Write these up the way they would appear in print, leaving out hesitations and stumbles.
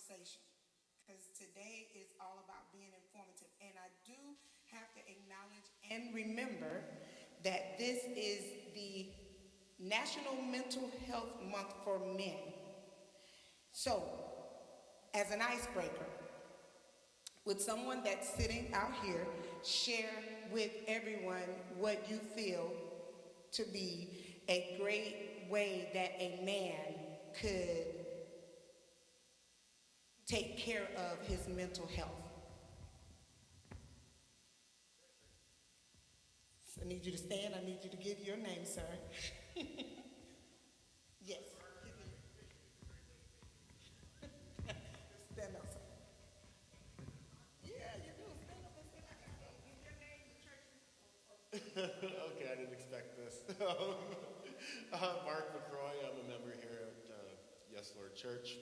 conversation because today is all about being informative. And I do have to acknowledge and remember that this is the National Mental Health Month for Men. So, as an icebreaker, would someone that's sitting out here share with everyone what you feel to be a great way that a man could take care of his mental health? So I need you to stand. I need you to give your name, sir. Yes. Stand up, sir. Yeah, you do. Stand up and say, give your name, the church. Okay, I didn't expect this. Mark McCroy, I'm a member here at Yes Lord Church.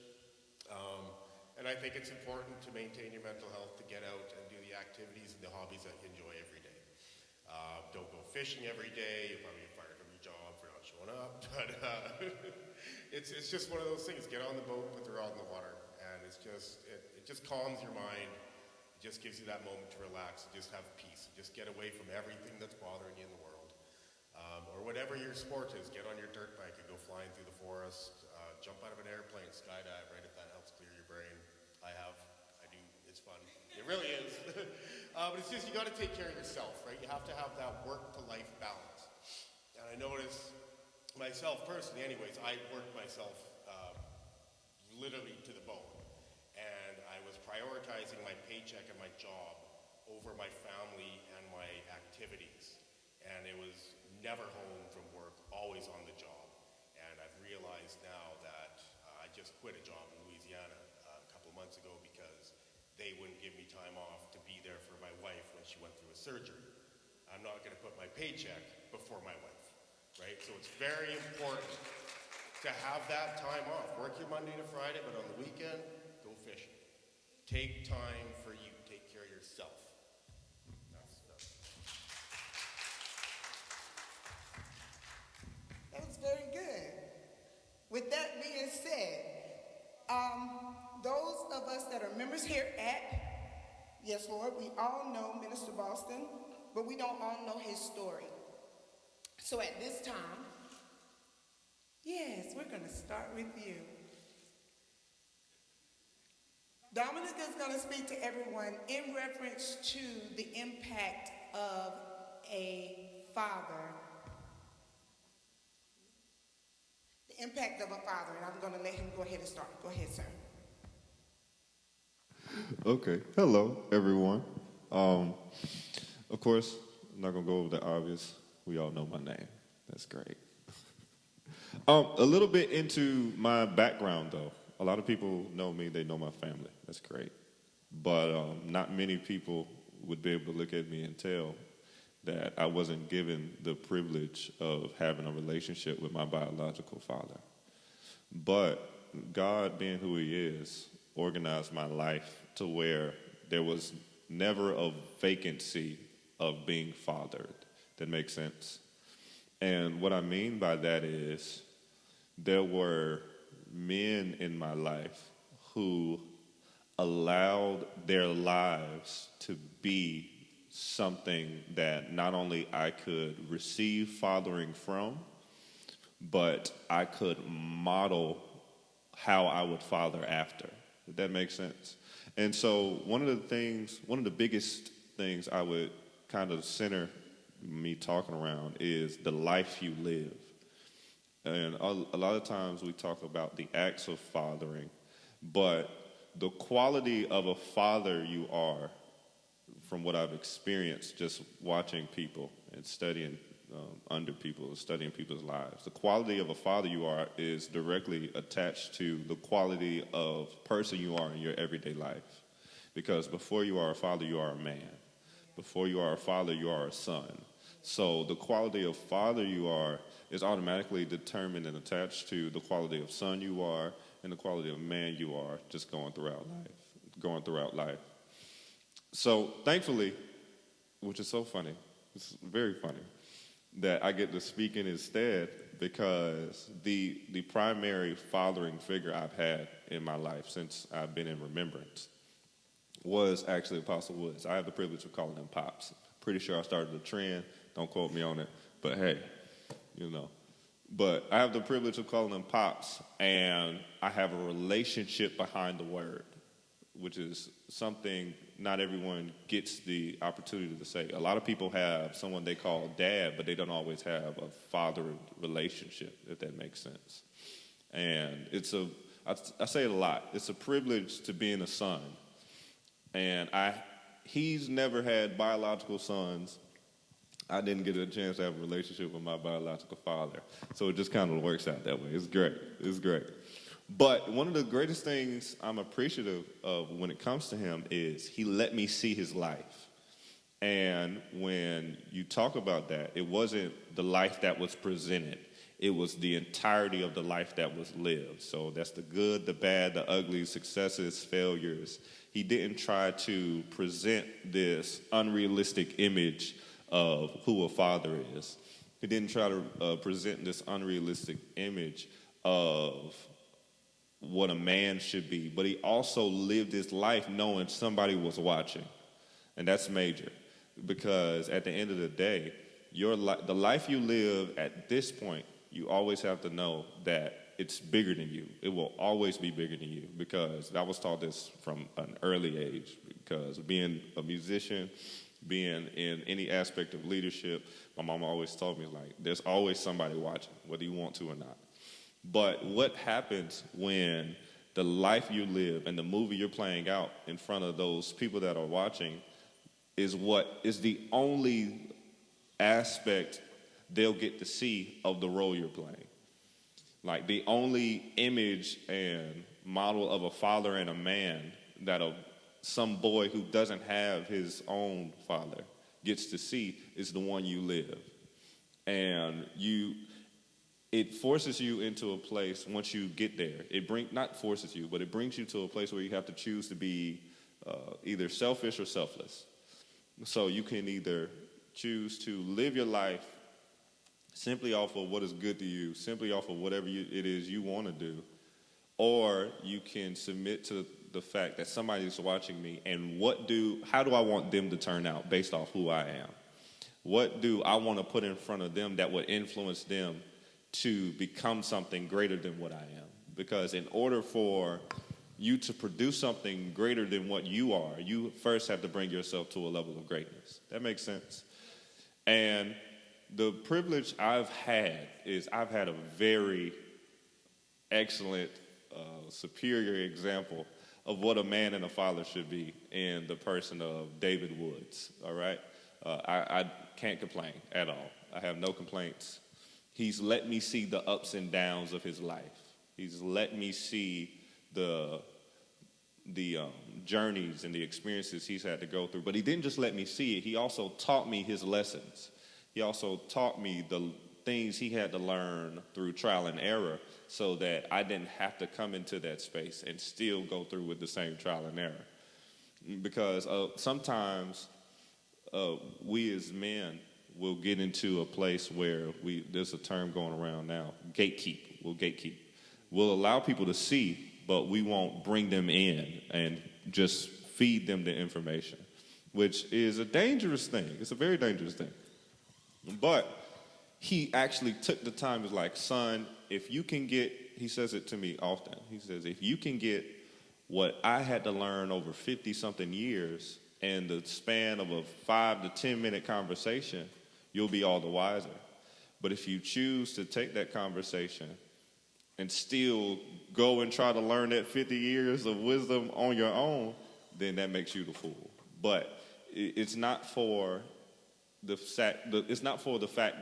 And I think it's important to maintain your mental health, to get out and do the activities and the hobbies that you enjoy every day. Don't go fishing every day. You'll probably get fired from your job for not showing up. But it's just one of those things. Get on the boat, put the rod in the water. And it just calms your mind. It just gives you that moment to relax and just have peace. Just get away from everything that's bothering you in the world. Or whatever your sport is, get on your dirt bike and go flying through the forest. Jump out of an airplane, skydive, right, if that helps clear your brain. I do, it's fun. It really is. But it's just, you got to take care of yourself, right? You have to have that work-to-life balance. And I notice myself personally, anyways, I worked myself literally to the bone. And I was prioritizing my paycheck and my job over my family and my activities. And it was never home from work, always on the job. And I've realized now that I just quit a job in Louisiana a couple of months ago because they wouldn't give me time off to be there for my wife when she went through a surgery. I'm not going to put my paycheck before my wife, right? So it's very important to have that time off. Work your Monday to Friday, but on the weekend, go fishing. Take time for you. Take care of yourself. That was very good. With that being said, those of us that are members here at Yes Lord, we all know Minister Boston, but we don't all know his story. So at this time, yes, we're going to start with you. Dominic is going to speak to everyone in reference to the impact of a father. The impact of a father, and I'm going to let him go ahead and start. Go ahead, sir. Okay. Hello, everyone. Of course, I'm not going to go over the obvious. We all know my name. That's great. A little bit into my background, though. A lot of people know me. They know my family. That's great. But not many people would be able to look at me and tell that I wasn't given the privilege of having a relationship with my biological father. But God, being who he is, organized my life to where there was never a vacancy of being fathered. That makes sense? And what I mean by that is there were men in my life who allowed their lives to be something that not only I could receive fathering from, but I could model how I would father after. Did that make sense? And so one of the biggest things I would kind of center me talking around is the life you live. And a lot of times we talk about the acts of fathering, but the quality of a father you are, from what I've experienced just watching people and studying under people and studying people's lives, the quality of a father you are is directly attached to the quality of person you are in your everyday life. Because before you are a father, you are a man. Before you are a father, you are a son. So the quality of father you are is automatically determined and attached to the quality of son you are and the quality of man you are just going throughout life. So thankfully, which is so funny, it's very funny, that I get to speak in his stead because the primary fathering figure I've had in my life since I've been in remembrance was actually Apostle Woods. I have the privilege of calling him Pops. Pretty sure I started the trend. Don't quote me on it. But hey, you know. But I have the privilege of calling him Pops, and I have a relationship behind the word, which is something not everyone gets the opportunity to say. A lot of people have someone they call dad, but they don't always have a father relationship, if that makes sense. And I say it a lot, it's a privilege to being a son. And he's never had biological sons. I didn't get a chance to have a relationship with my biological father. So it just kind of works out that way. It's great. It's great. But one of the greatest things I'm appreciative of when it comes to him is he let me see his life. And when you talk about that, it wasn't the life that was presented. It was the entirety of the life that was lived. So that's the good, the bad, the ugly, successes, failures. He didn't try to present this unrealistic image of who a father is. He didn't try to present this unrealistic image of what a man should be, but he also lived his life knowing somebody was watching. And that's major, because at the end of the day, the life you live at this point, you always have to know that it's bigger than you. It will always be bigger than you, because I was taught this from an early age, because being a musician, being in any aspect of leadership, my mom always told me, like, there's always somebody watching, whether you want to or not. But what happens when the life you live and the movie you're playing out in front of those people that are watching is what is the only aspect they'll get to see of the role you're playing. Like, the only image and model of a father and a man that some boy who doesn't have his own father gets to see is the one you live. And it forces you into a place once you get there. Not forces you, but it brings you to a place where you have to choose to be either selfish or selfless. So you can either choose to live your life simply off of what is good to you, simply off of whatever it is you want to do, or you can submit to the fact that somebody is watching me, and how do I want them to turn out based off who I am? What do I want to put in front of them that would influence them to become something greater than what I am? Because in order for you to produce something greater than what you are, you first have to bring yourself to a level of greatness. That makes sense? And the privilege I've had is I've had a very excellent, superior example of what a man and a father should be in the person of David Woods, all right? I can't complain at all. I have no complaints. He's let me see the ups and downs of his life. He's let me see the journeys and the experiences he's had to go through. But he didn't just let me see it. He also taught me his lessons. He also taught me the things he had to learn through trial and error so that I didn't have to come into that space and still go through with the same trial and error. Because sometimes we as men will get into a place where there's a term going around now, gatekeep. We'll gatekeep. We'll allow people to see, but we won't bring them in and just feed them the information, which is a dangerous thing. It's a very dangerous thing. But he actually took the time, he was like, son, if you can get, he says it to me often, he says, if you can get what I had to learn over 50-something years in the span of a 5 to 10 minute conversation, you'll be all the wiser. But if you choose to take that conversation and still go and try to learn that 50 years of wisdom on your own, then that makes you the fool. But it's not for the fact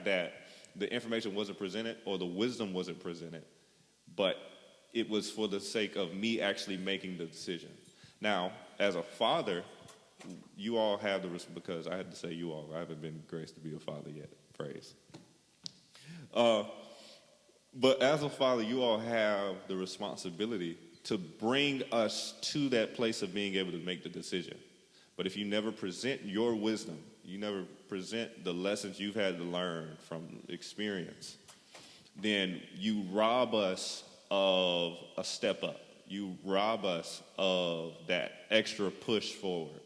that the information wasn't presented or the wisdom wasn't presented, but it was for the sake of me actually making the decision. Now, as a father, you all have because I had to say you all, I haven't been graced to be a father yet, praise. But as a father, you all have the responsibility to bring us to that place of being able to make the decision. But if you never present your wisdom, you never present the lessons you've had to learn from experience, then you rob us of a step up. You rob us of that extra push forward.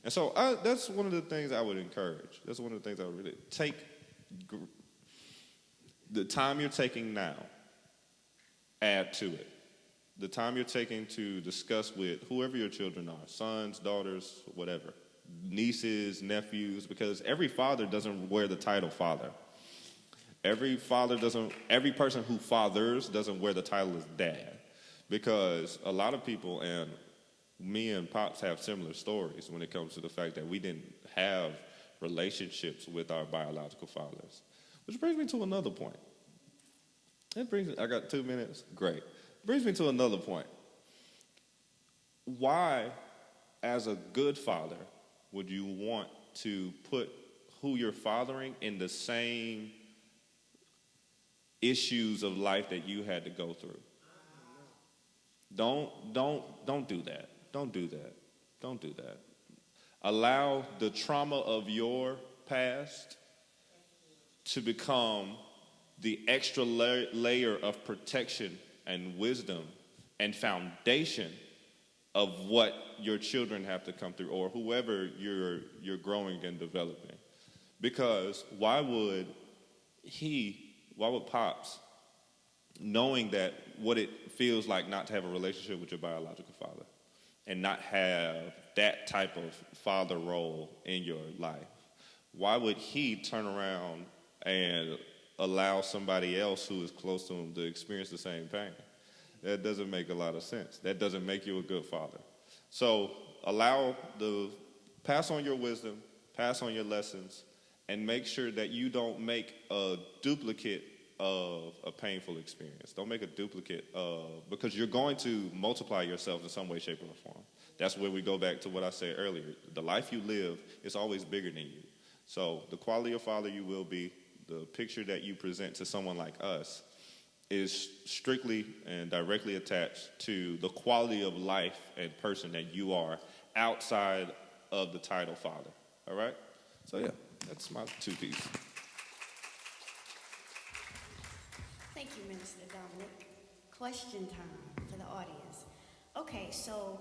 And so that's one of the things I would encourage. That's one of the things I would really take. The time you're taking now, add to it. The time you're taking to discuss with whoever your children are, sons, daughters, whatever, nieces, nephews, because every father doesn't wear the title father. Every person who fathers doesn't wear the title as dad. Because a lot of people, and me and Pops have similar stories when it comes to the fact that we didn't have relationships with our biological fathers. Which brings me to another point. I got 2 minutes? Great. Brings me to another point. Why, as a good father, would you want to put who you're fathering in the same issues of life that you had to go through? Don't do that. Don't do that. Don't do that. Allow the trauma of your past to become the extra layer of protection and wisdom and foundation of what your children have to come through, or whoever you're growing and developing. Because why would Pops, knowing that what it feels like not to have a relationship with your biological father and not have that type of father role in your life, why would he turn around and allow somebody else who is close to him to experience the same pain? That doesn't make a lot of sense. That doesn't make you a good father. So pass on your wisdom, pass on your lessons, and make sure that you don't make a duplicate of a painful experience. Don't make a duplicate because you're going to multiply yourself in some way, shape, or form. That's where we go back to what I said earlier. The life you live is always bigger than you. So the quality of father you will be, the picture that you present to someone like us, is strictly and directly attached to the quality of life and person that you are outside of the title father. All right? So yeah, that's my 2 pieces. Thank you, Minister Dominic. Question time for the audience. Okay, so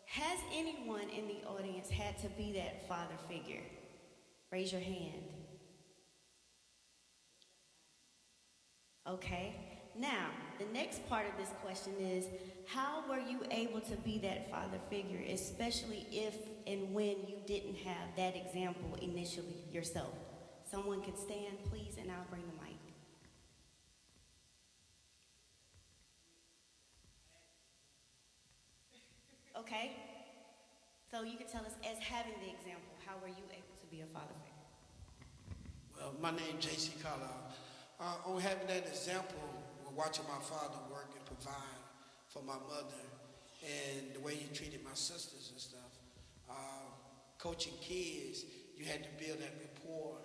has anyone in the audience had to be that father figure? Raise your hand. Okay. Now, the next part of this question is, how were you able to be that father figure, especially if and when you didn't have that example initially yourself? Someone could stand, please, and I'll bring the mic. Okay. So you can tell us, as having the example, how were you able to be a father figure? Well, my name is J.C. Carlisle. On having that example, watching my father work and provide for my mother, and the way he treated my sisters and stuff. Coaching kids, you had to build that rapport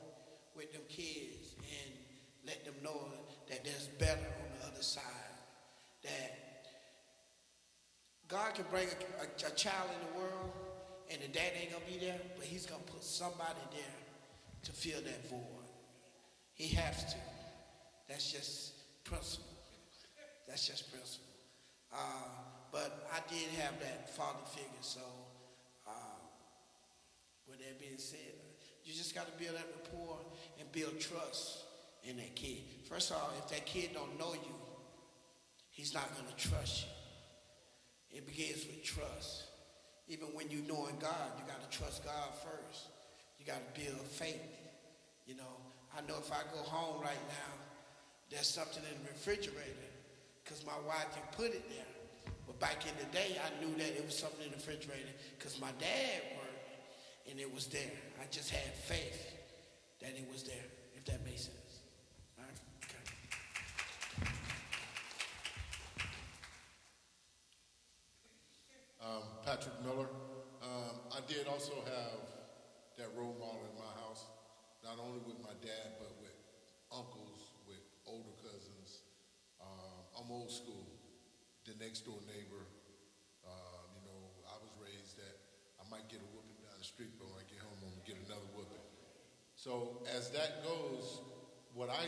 with them kids and let them know that there's better on the other side. That God can bring a child in the world, and the dad ain't gonna be there, but he's gonna put somebody there to fill that void. He has to. That's just principle. That's just principle. But I did have that father figure, so with that being said, you just got to build that rapport and build trust in that kid. First of all, if that kid don't know you, he's not going to trust you. It begins with trust. Even when you knowing God, you got to trust God first. You got to build faith. You know, I know if I go home right now, there's something in the refrigerator because my wife can put it there. But back in the day, I knew that it was something in the refrigerator because my dad worked and it was there. I just had faith that it was there, if that makes sense. All right? Okay. Patrick Miller. I did also have that role model in my house, not only with my dad, but with uncles, with older cousins. I'm old school. The next door neighbor, I was raised that I might get a whooping down the street, but when I get home, I'm gonna get another whooping. So as that goes, what I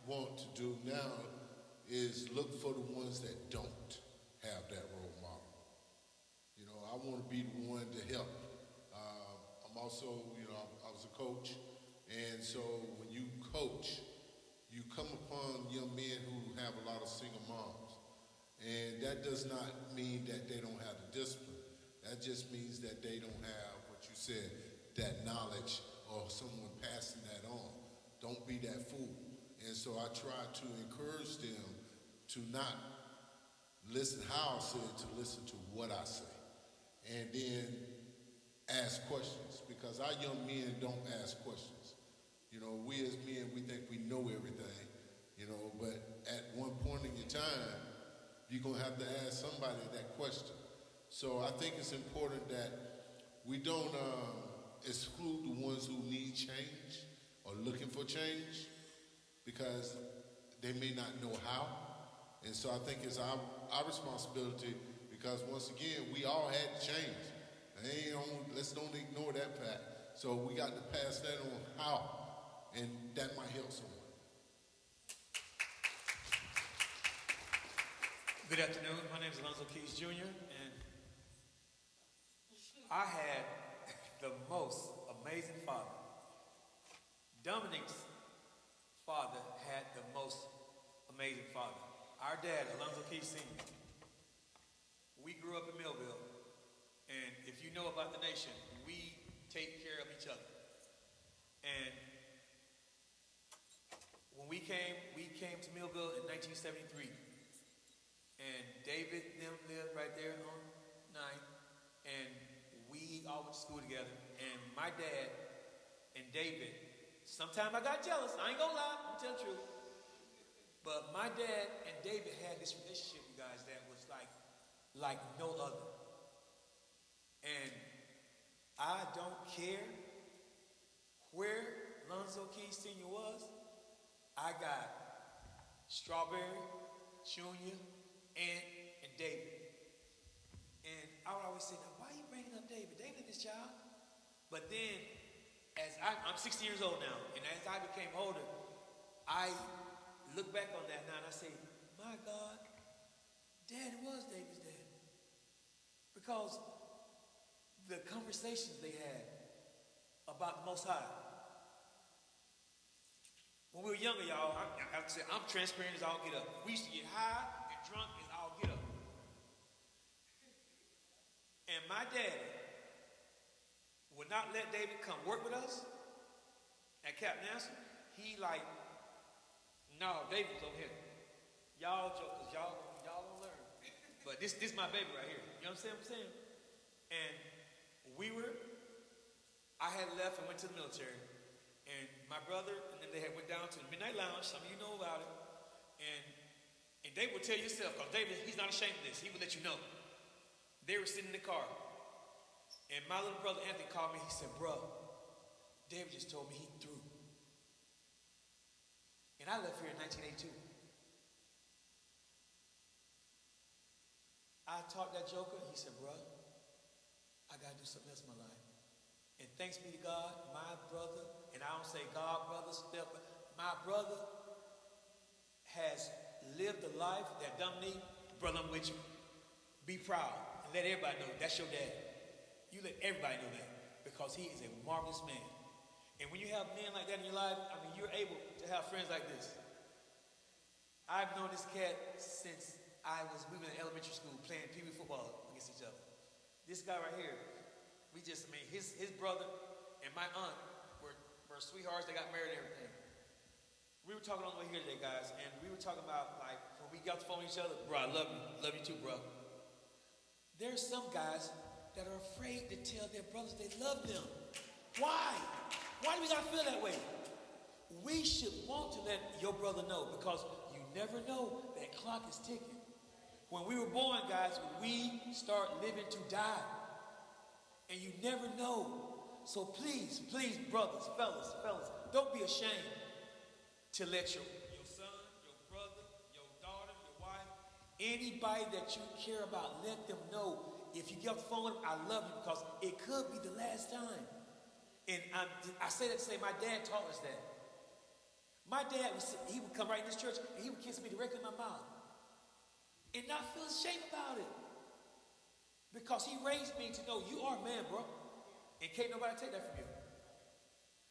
want to do now is look for the ones that don't have that role I want to be the one to help. I'm also, I was a coach, and so when you coach, you come upon young men who have a lot of single moms. And that does not mean that they don't have the discipline. That just means that they don't have what you said, that knowledge or someone passing that on. Don't be that fool. And so I try to encourage them to not listen how I say it, to listen to what I say. And then ask questions, because our young men don't ask questions. We as men, we think we know everything, but at one point in your time, you're going to have to ask somebody that question. So I think it's important that we don't exclude the ones who need change or looking for change, because they may not know how. And so I think it's our responsibility, because once again, we all had to change. Let's don't ignore that fact. So we got to pass that on how, and that might help someone. Good afternoon. My name is Alonzo Keys Jr., and I had the most amazing father. Dominic's father had the most amazing father. Our dad, Alonzo Keys Sr., we grew up in Millville, and if you know about the nation, we take care of each other. And when we came to Millville in 1973, and David and them lived right there on 9th, and we all went to school together. And my dad and David, sometimes I got jealous. I ain't gonna lie, I'm telling the truth. But my dad and David had this relationship, you guys, that was like no other. And I don't care where Lonzo Keys Sr. was. I got Strawberry, Junior, and David. And I would always say, now, why are you bringing up David? David is child. But then, as I'm 60 years old now, and as I became older, I look back on that now and I say, my God, Dad was David's dad. Because the conversations they had about the Most High. When we were younger, y'all, I have to say, I'm transparent as all get up. We used to get high and drunk as all get up. And my daddy would not let David come work with us at Cap Nassau. He no, David was over here. Y'all jokers, y'all don't learn. But this my baby right here. You know what I'm saying? And I had left and went to the military. And my brother, and then they had went down to the Midnight Lounge. Some of you know about it. And David would tell you himself, because David, he's not ashamed of this. He would let you know. They were sitting in the car. And my little brother Anthony called me. He said, bro, David just told me he threw. And I left here in 1982. I taught that joker. He said, bro, I got to do something else in my life. And thanks be to God, my brother, and I don't say God, brother, my brother has lived a life that Dominique, brother, I'm with you. Be proud and let everybody know that's your dad. You let everybody know that, because he is a marvelous man. And when you have men like that in your life, I mean, you're able to have friends like this. I've known this cat since we were in elementary school playing pee-wee football against each other. This guy right here, his brother and my aunt were sweethearts. They got married and everything. We were talking on the way here today, guys, and we were talking about, when we got the phone with each other, bro, I love you. Love you too, bro. There's some guys that are afraid to tell their brothers they love them. Why? Why do we gotta feel that way? We should want to let your brother know, because you never know, that clock is ticking. When we were born, guys, we start living to die. And you never know. So please, brothers, fellas, don't be ashamed to let your son, your brother, your daughter, your wife, anybody that you care about, let them know. If you get off the phone with them, I love you, because it could be the last time. And I say that to say my dad taught us that. My dad, he would come right in this church and he would kiss me directly in my mouth and not feel ashamed about it. Because he raised me to know you are a man, bro. And can't nobody take that from you.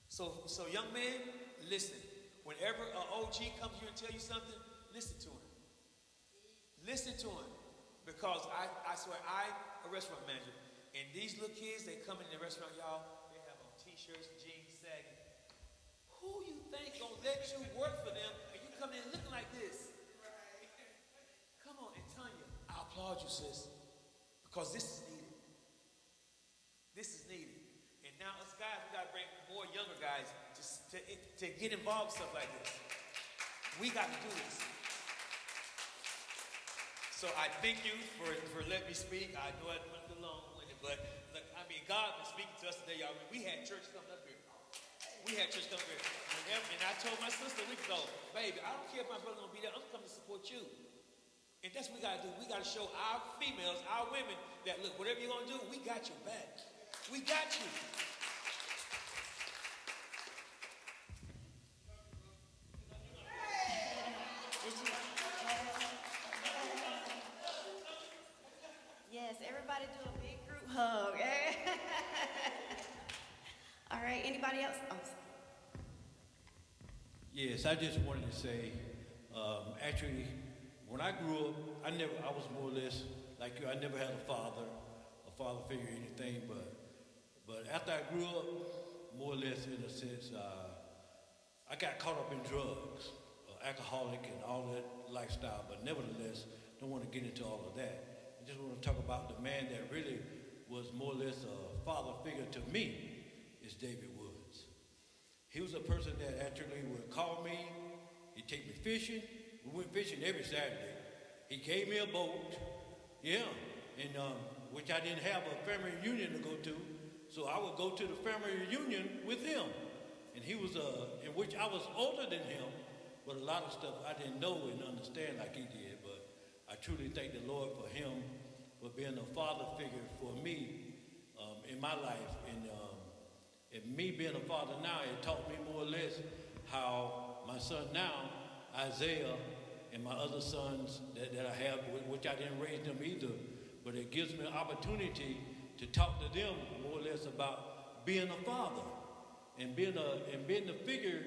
So young man, listen. Whenever an OG comes here and tell you something, listen to him. Listen to him. Because I swear, I'm a restaurant manager. And these little kids, they come in the restaurant, y'all, they have on t-shirts, jeans, sagging. Who you think gonna let you work for them and you come in looking like this? Come on, and Tanya, I applaud you, sis. Because this is needed. This is needed. And now us guys, we gotta bring more younger guys to get involved in stuff like this. We gotta do this. So I thank you for letting me speak. I know I went a little long-winded, but look, I mean, God been speaking to us today, y'all. We had church coming up here. And I told my sister a week ago, baby, I don't care if my brother's gonna be there. I'm coming to support you. And that's what we gotta do. We gotta show our females, our women, that look, whatever you're gonna do, we got your back. We got you. Yes, everybody do a big group hug. All right, anybody else? Oh, yes, I just wanted to say, actually, when I grew up, I was more or less like you. I never had a father figure or anything, but after I grew up, more or less in a sense, I got caught up in drugs, alcoholic and all that lifestyle, but nevertheless, don't want to get into all of that. I just want to talk about the man that really was more or less a father figure to me is David Woods. He was a person that actually would call me, he'd take me fishing. We went fishing every Saturday. He gave me a boat, and which I didn't have a family reunion to go to, so I would go to the family reunion with him. And he was, in which I was older than him, but a lot of stuff I didn't know and understand like he did. But I truly thank the Lord for him, for being a father figure for me in my life. And me being a father now, it taught me more or less how my son now, Isaiah, and my other sons that I have, which I didn't raise them either, but it gives me an opportunity to talk to them more or less about being a father and being the figure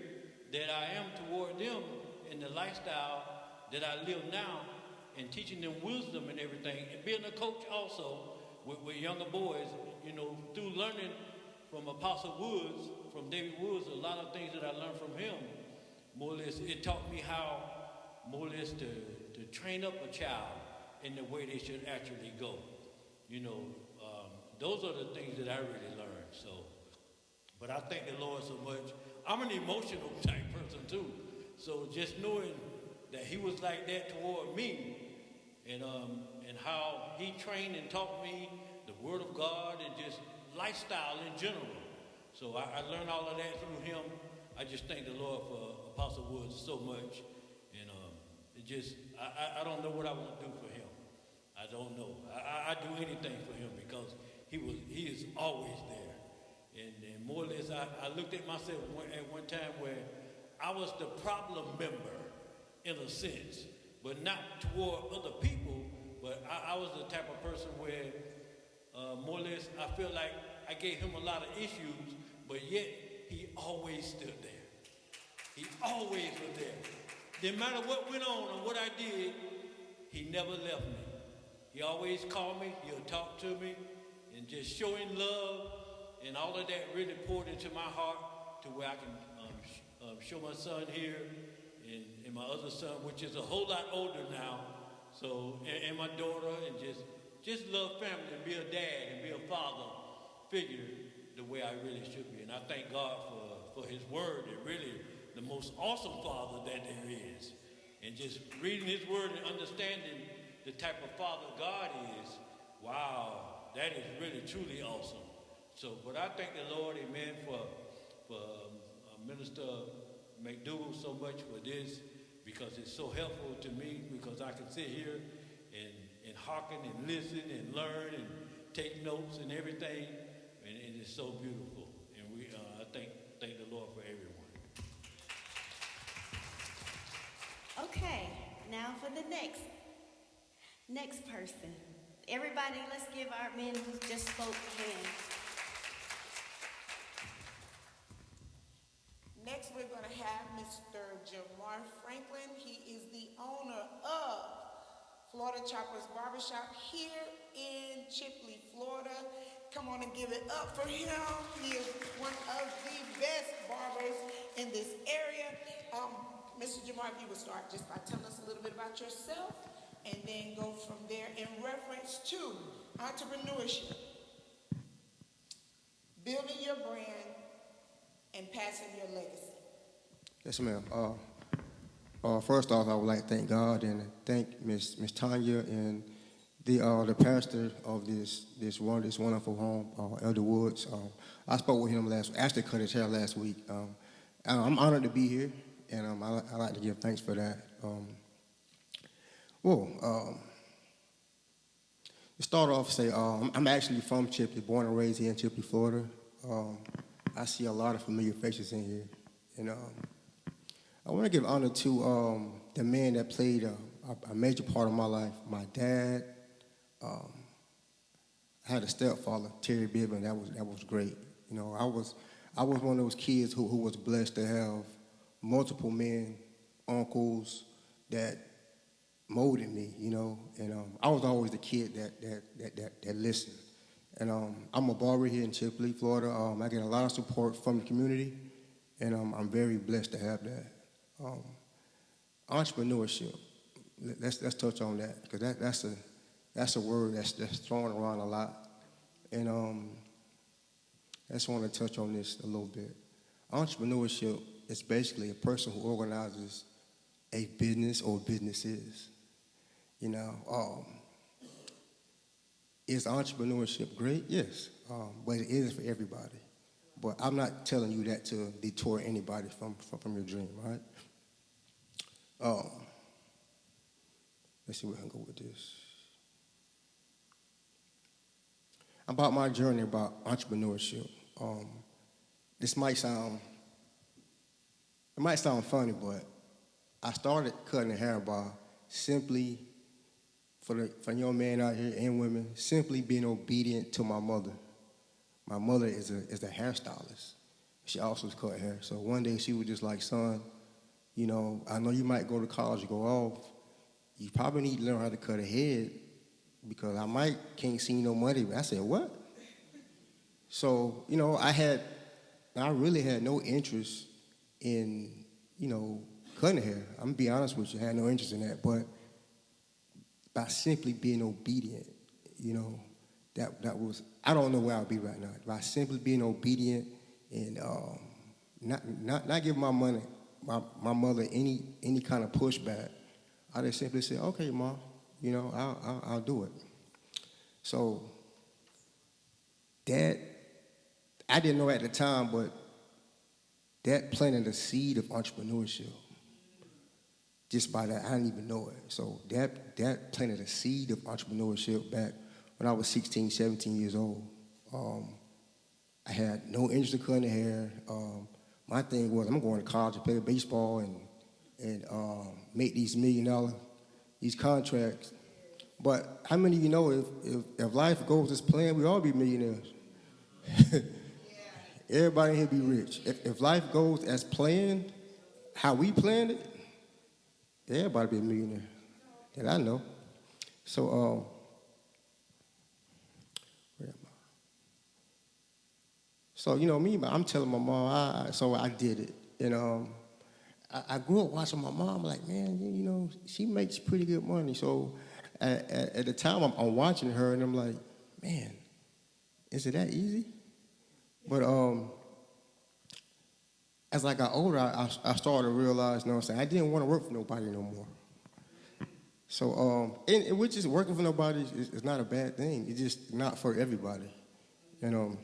that I am toward them in the lifestyle that I live now, and teaching them wisdom and everything, and being a coach also with younger boys, through learning from Apostle Woods, from David Woods, a lot of things that I learned from him, more or less, it taught me how, more or less, to train up a child in the way they should actually go. Those are the things that I really learned. So, but I thank the Lord so much. I'm an emotional type person too. So just knowing that he was like that toward me, and how he trained and taught me the Word of God and just lifestyle in general. So I learned all of that through him. I just thank the Lord for Apostle Woods so much. And I don't know what I would do for him. I don't know. I'd do anything for him because he is always there. And more or less, I looked at myself at one time where I was the problem member in a sense, but not toward other people, but I was the type of person where more or less I feel like I gave him a lot of issues, but yet he always stood there. He always was there. Didn't matter what went on or what I did, he never left me. He always called me, he'll talk to me, and just showing love and all of that really poured into my heart to where I can show my son here and my other son, which is a whole lot older now, so, and my daughter, and just love family and be a dad and be a father figure the way I really should be. And I thank God for his word, and really the most awesome father that there is. And just reading his word and understanding the type of father God is, wow, that is really, truly awesome. So, but I thank the Lord, amen, for Minister McDougal so much for this, because it's so helpful to me, because I can sit here and hearken and listen and learn and take notes and everything, and it's so beautiful. And I thank the Lord for everyone. Okay, now for the next person. Everybody, let's give our men who just spoke a hand. Next, we're going to have Mr. Jamar Franklin. He is the owner of Florida Choppers Barbershop here in Chipley, Florida. Come on and give it up for him. He is one of the best barbers in this area. Mr. Jamar, if you would start just by telling us a little bit about yourself and then go from there in reference to entrepreneurship, building your brand, and passing your legacy. Yes, ma'am. First off, I would like to thank God and thank Miss Tanya and the pastor of this wonderful home, Elder Woods. I spoke with him actually cut his hair last week. I'm honored to be here, and I like to give thanks for that. To start off, I'm actually from Chipley, born and raised here in Chipley, Florida. I see a lot of familiar faces in here, and I want to give honor to the man that played a major part of my life. My dad. I had a stepfather, Terry Bibbin. That was great. You know, I was one of those kids who was blessed to have multiple men, uncles that molded me. You know, and I was always the kid that listened. And I'm a barber here in Chipley, Florida. I get a lot of support from the community, and I'm very blessed to have that. Entrepreneurship. Let's touch on that, because that's a word that's thrown around a lot, and I just want to touch on this a little bit. Entrepreneurship is basically a person who organizes a business or businesses. You know. Is entrepreneurship great? Yes, but it isn't for everybody. But I'm not telling you that to detour anybody from your dream, right? Let's see where I can go with this. About my journey about entrepreneurship. This might sound funny, but I started cutting hair by simply, for young men out here and women, simply being obedient to my mother. My mother is a hairstylist. She also cut hair. So one day she was just like, son, you know, I know you might go to college and go off. You probably need to learn how to cut a head because I can't see no money. I said, what? So, you know, I really had no interest in, you know, cutting hair. I'm going to be honest with you. I had no interest in that. But by simply being obedient, you know, that was, I don't know where I'll be right now. By simply being obedient and not giving my mother any kind of pushback, I just simply said, okay, Mom, you know, I'll do it. So that, I didn't know at the time, but that planted the seed of entrepreneurship. Just by that, I didn't even know it. So that planted a seed of entrepreneurship back when I was 16, 17 years old. I had no interest in cutting hair. My thing was, I'm going to college to play baseball and make these $1 million, these contracts. But how many of you know if life goes as planned, we all be millionaires? Everybody here be rich. If life goes as planned, how we planned it, everybody be a millionaire that I know. So, where am I? So, you know, I'm telling my mom, so I did it. And I grew up watching my mom, like, man, you know, she makes pretty good money. So at the time, I'm watching her, and I'm like, man, is it that easy? But as I got older, I started to realize, you know what I'm saying, I didn't want to work for nobody no more. So, and which is working for nobody is not a bad thing. It's just not for everybody. And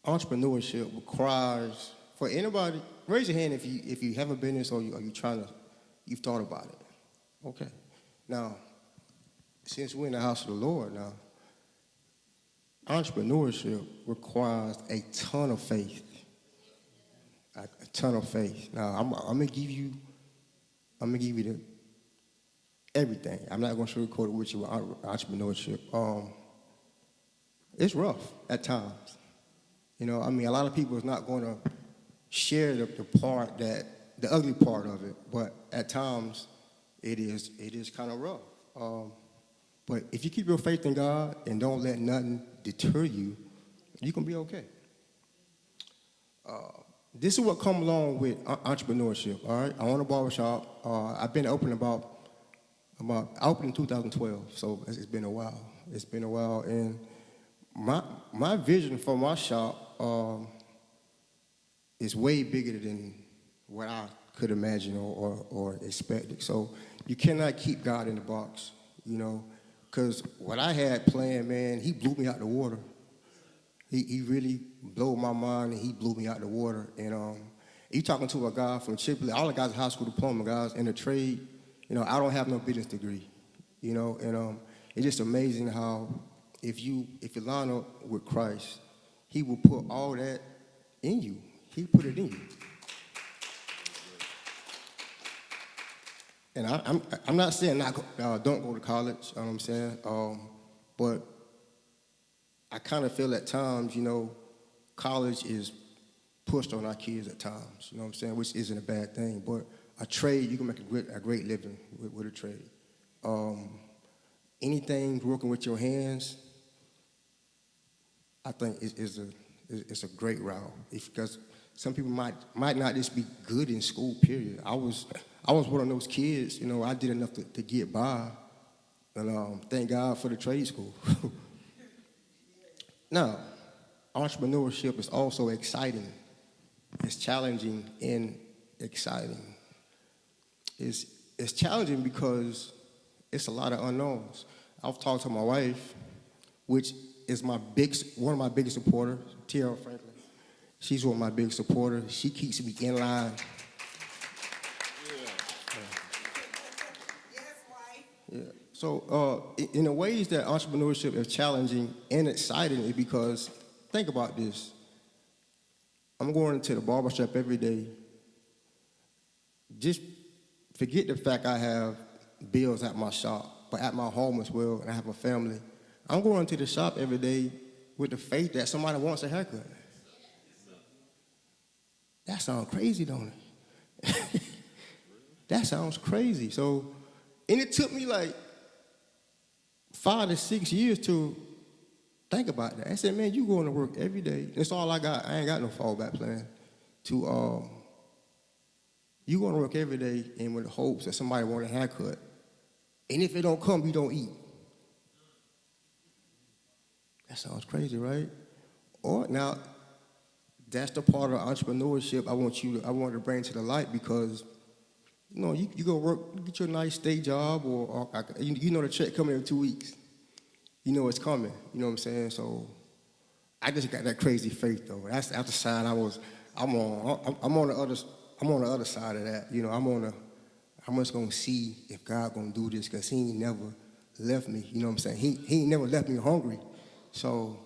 entrepreneurship requires, for anybody, raise your hand if you have a business or you've thought about it. Okay. Now, since we're in the house of the Lord now, entrepreneurship requires a ton of faith. A ton of faith. Now, I'm gonna give you everything. I'm not going to sugarcoat it with you with entrepreneurship. It's rough at times. You know, I mean, a lot of people is not going to share the part the ugly part of it, but at times it is kind of rough. But if you keep your faith in God and don't let nothing deter you, you can be okay. This is what comes along with entrepreneurship, all right? I own a barbershop. I've been open I opened in 2012, so it's been a while. It's been a while, and my vision for my shop is way bigger than what I could imagine or expected. So you cannot keep God in the box, you know, because what I had planned, man, he blew me out the water. He really blew my mind, and he blew me out the water. And you talking to a guy from Chipley, all the guys high school diploma guys in the trade. You know, I don't have no business degree, you know, and it's just amazing how if you line up with Christ, he will put all that in you. He put it in you. And I'm not saying don't go to college, you know what I'm saying? But I kind of feel at times, you know, college is pushed on our kids at times, you know what I'm saying, which isn't a bad thing. But a trade, you can make a great living with a trade. Anything working with your hands, I think it's a great route. Because some people might not just be good in school, period. I was one of those kids, you know, I did enough to get by. And thank God for the trade school. Now, entrepreneurship is also exciting. It's challenging and exciting. It's challenging because it's a lot of unknowns. I've talked to my wife, which is one of my biggest supporters, T.L. Franklin. She's one of my biggest supporters. She keeps me in line. Yeah. So in the ways that entrepreneurship is challenging and exciting is because, think about this. I'm going into the barbershop every day. Just forget the fact I have bills at my shop, but at my home as well, and I have a family. I'm going to the shop every day with the faith that somebody wants a haircut. That sounds crazy, don't it? That sounds crazy. So, and it took me like 5 to 6 years to think about that. I said, man, you going to work every day. That's all I got. I ain't got no fallback plan. You going to work every day and with the hopes that somebody want a haircut. And if it don't come, you don't eat. That sounds crazy, right? Or now, that's the part of entrepreneurship I want to bring to the light because, you know, you go work, you get your nice day job, or you know the check coming in 2 weeks. You know it's coming. You know what I'm saying? So I just got that crazy faith though. That's the side I'm on the other side of that. You know, I'm just gonna see if God gonna do this because He ain't never left me. You know what I'm saying? He ain't never left me hungry. So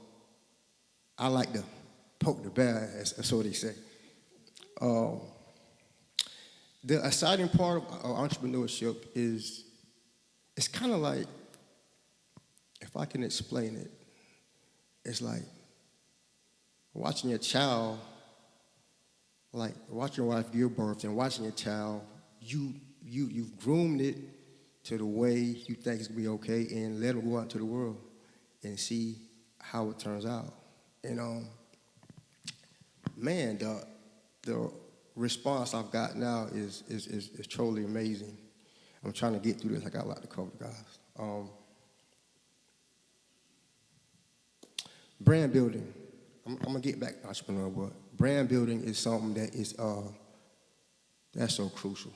I like to poke the bear, that's what they say. The exciting part of entrepreneurship is it's kind of like, if I can explain it, it's like watching your child, like watching your wife give birth and watching your child, you've groomed it to the way you think it's gonna be okay, and let them go out to the world and see how it turns out. And man, the response I've got now is truly amazing. I'm trying to get through this. I got a lot to cover, guys. Brand building. I'm gonna get back to entrepreneur, but brand building is something that is that's so crucial.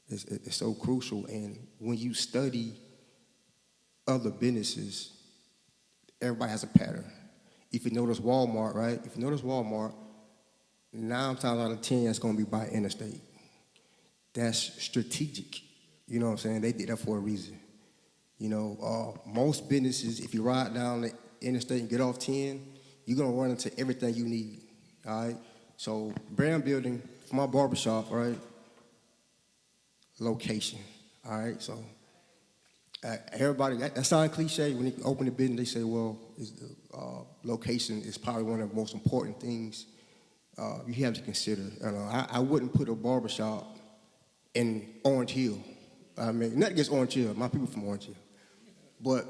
It's so crucial, and when you study other businesses, everybody has a pattern. If you notice Walmart, right? If you notice Walmart, 9 times out of 10, it's going to be by interstate. That's strategic. You know what I'm saying? They did that for a reason. You know, most businesses, if you ride down the interstate and get off 10, you're going to run into everything you need, all right? So brand building for my barbershop, right? Location. All right, so everybody, that sounds cliche. When they open the business, they say, well, location is probably one of the most important things you have to consider. I wouldn't put a barbershop in Orange Hill. I mean, not against Orange Hill. My people from Orange Hill. But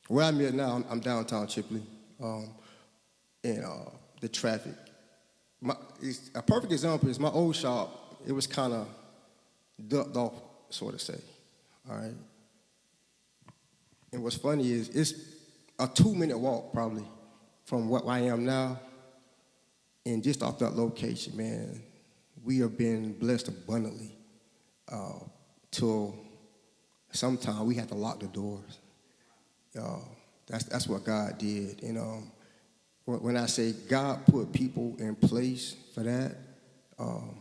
where I'm at now, I'm downtown Chipley. And the traffic. A perfect example is my old shop. It was kind of ducked off, so to say. All right. And what's funny is it's a 2-minute walk probably from what I am now. And just off that location, man, we have been blessed abundantly. Till sometimes we had to lock the doors. That's what God did. And when I say God put people in place for that, I'm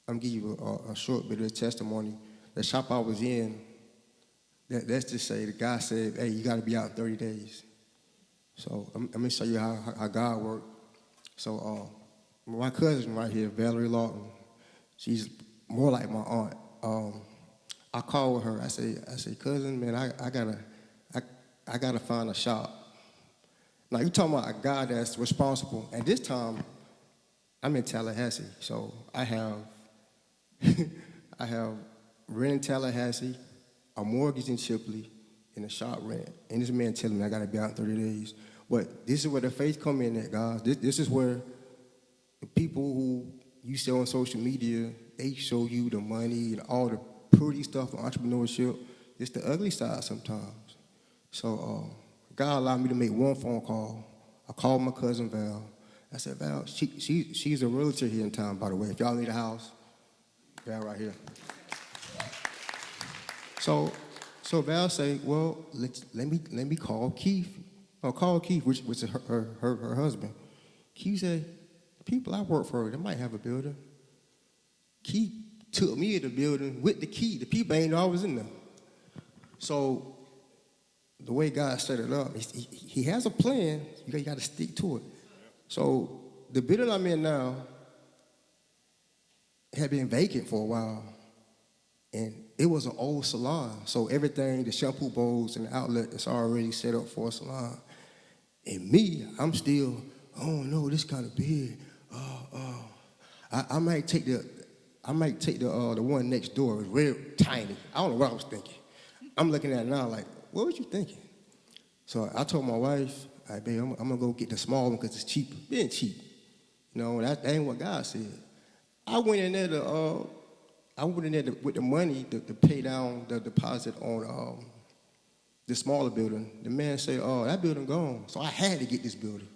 gonna give you a short bit of testimony. The shop I was in, let's just say the guy said, "Hey, you got to be out in 30 days." So let me show you how God worked. So my cousin right here, Valerie Lawton, she's more like my aunt. I called her. I say, cousin, man, I gotta find a shop. Now you talking about a guy that's responsible. At this time, I'm in Tallahassee, so I have rent in Tallahassee, a mortgage in Chipley, and a shop rent. And this man telling me I gotta be out in 30 days. But this is where the faith come in at, guys. This is where the people who you see on social media, they show you the money and all the pretty stuff of entrepreneurship. It's the ugly side sometimes. So God allowed me to make one phone call. I called my cousin Val. I said, Val, she's a realtor here in town, by the way. If y'all need a house, Val right here. So Val say, well, let me call Keith. Or call Keith, which is her husband. Keith said, people I work for, they might have a building. Keith took me to the building with the key. The people ain't know I was in there. So the way God set it up, he has a plan. You got to stick to it. So the building I'm in now had been vacant for a while. And it was an old salon. So everything, the shampoo bowls and the outlet is already set up for a salon. And me, I'm still, oh no, this kind of big. I might take the one next door. It's real tiny. I don't know what I was thinking. I'm looking at it now like, what was you thinking? So I told my wife, all right, babe, I'm gonna go get the small one because it's cheaper. Being cheap, that ain't what God said. I went in there with the money to pay down the deposit on the smaller building. The man said, "Oh, that building gone." So I had to get this building.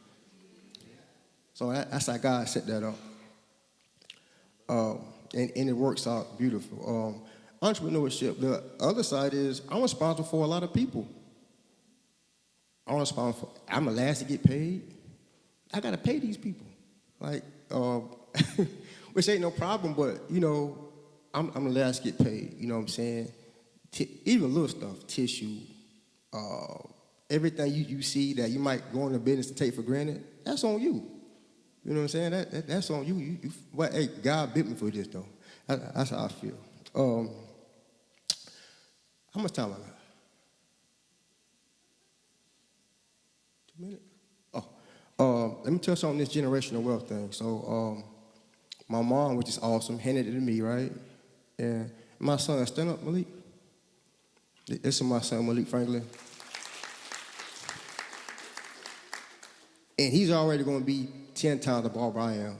So that's how God set that up. And it works out beautiful. Entrepreneurship, the other side is I'm responsible for a lot of people. I'm the last to get paid. I got to pay these people. Like, which ain't no problem, but, I'm the last to get paid. You know what I'm saying? Even little stuff, tissue, everything you see that you might go into business and take for granted, that's on you. You know what I'm saying? That's on you. Well, hey, God bit me for this, though. That's how I feel. How much time I got? 2 minutes? Let me touch on this generational wealth thing. So, my mom, which is awesome, handed it to me, right? And my son, stand up, Malik. This is my son, Malik Franklin. And he's already going to be 10 times the barber I am.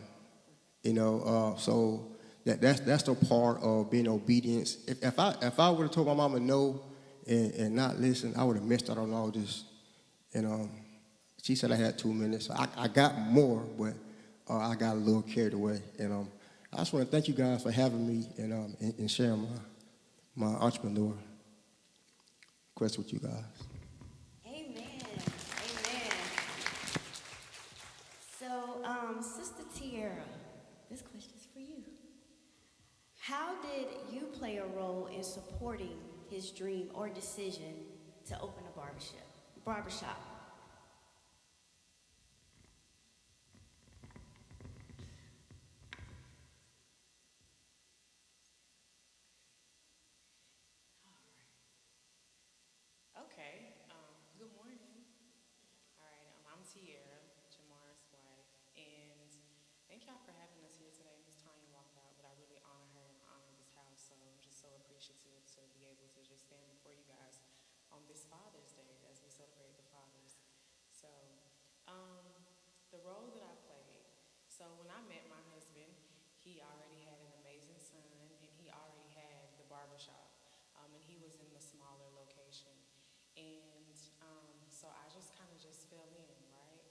So that's the part of being obedience. If I would have told my mama no and not listen, I would have missed out on all this. And she said I had 2 minutes. I got more, but I got a little carried away. And I just want to thank you guys for having me and sharing my entrepreneur quest with you guys. Amen. So, Sister Tierra, this question is for you. How did you play a role in supporting his dream or decision to open a barbershop? Sierra, Jamar's wife, and thank y'all for having us here today. Miss Tanya walked out, but I really honor her and I honor this house, so I'm just so appreciative to be able to just stand before you guys on this Father's Day as we celebrate the fathers. So, the role that I played. So when I met my husband, he already had an amazing son, and he already had the barbershop, and he was in the smaller location. And so I just kind of just fell in, right?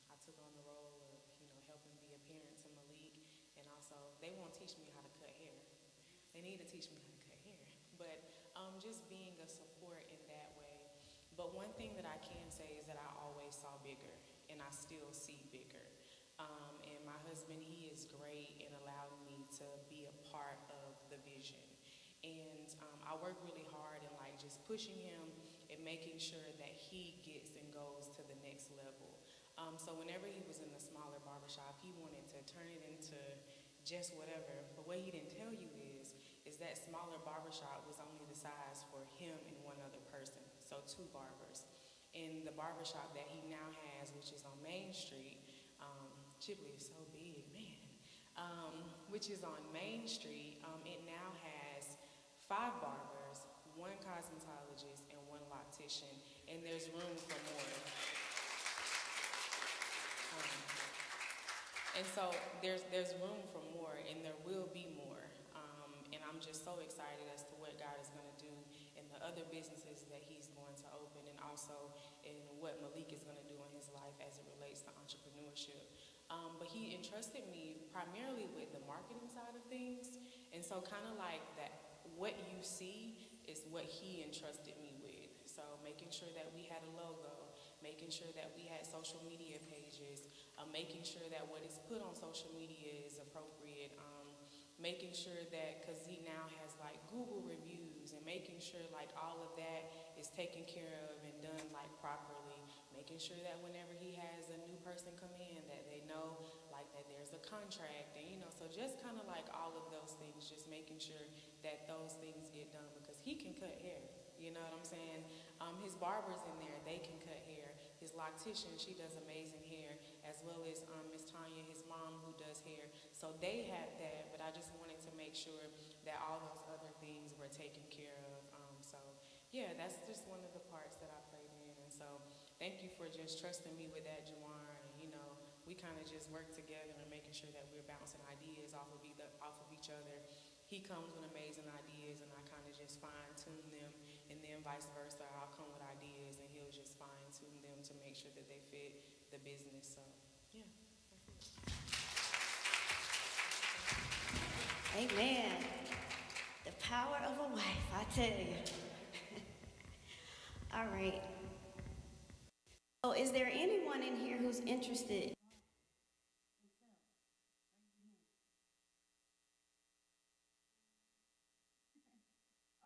I took on the role of, helping be a parent to Malik, and also they won't teach me how to cut hair. They need to teach me how to cut hair, but just being a support in that way. But one thing that I can say is that I always saw bigger, and I still see bigger. And my husband, he is great in allowing me to be a part of the vision. And I work really hard in like just pushing him and making sure that he gets and goes to the next level. So whenever he was in the smaller barbershop, he wanted to turn it into just whatever. But what he didn't tell you is that smaller barbershop was only the size for him and one other person, so 2 barbers. And the barbershop that he now has, which is on Main Street, Chipley is so big, man, which is on Main Street, it now has 5 barbers, 1 cosmetologist, and 1 loctician, and there's room for more. And so there's room for more, and there will be more. And I'm just so excited as to what God is going to do in the other businesses that he's going to open, and also in what Malik is going to do in his life as it relates to entrepreneurship. But he entrusted me primarily with the marketing side of things. And so kind of like that, what you see is what he entrusted me with. So making sure that we had a logo, making sure that we had social media pages, making sure that what is put on social media is appropriate, making sure that, because he now has like Google reviews, and making sure like all of that is taken care of and done like properly, making sure that whenever he has a new person come in that they know like that there's a contract, and so just kind of like all of those things, just making sure that those things get done, because he can cut hair, you know what I'm saying? His barbers in there, they can cut hair. His loctician, she does amazing hair, as well as Miss Tanya, his mom, who does hair. So they have that, but I just wanted to make sure that all those other things were taken care of. So yeah, that's just one of the parts that I played in. And so thank you for just trusting me with that, Jamar. And we kind of just work together and making sure that we're bouncing ideas off of each other. He comes with amazing ideas, and I kind of just fine-tune them, and then vice versa. I'll come with ideas, and he'll just fine-tune them to make sure that they fit the business. So, yeah. Amen. The power of a wife, I tell you. All right. So is there anyone in here who's interested?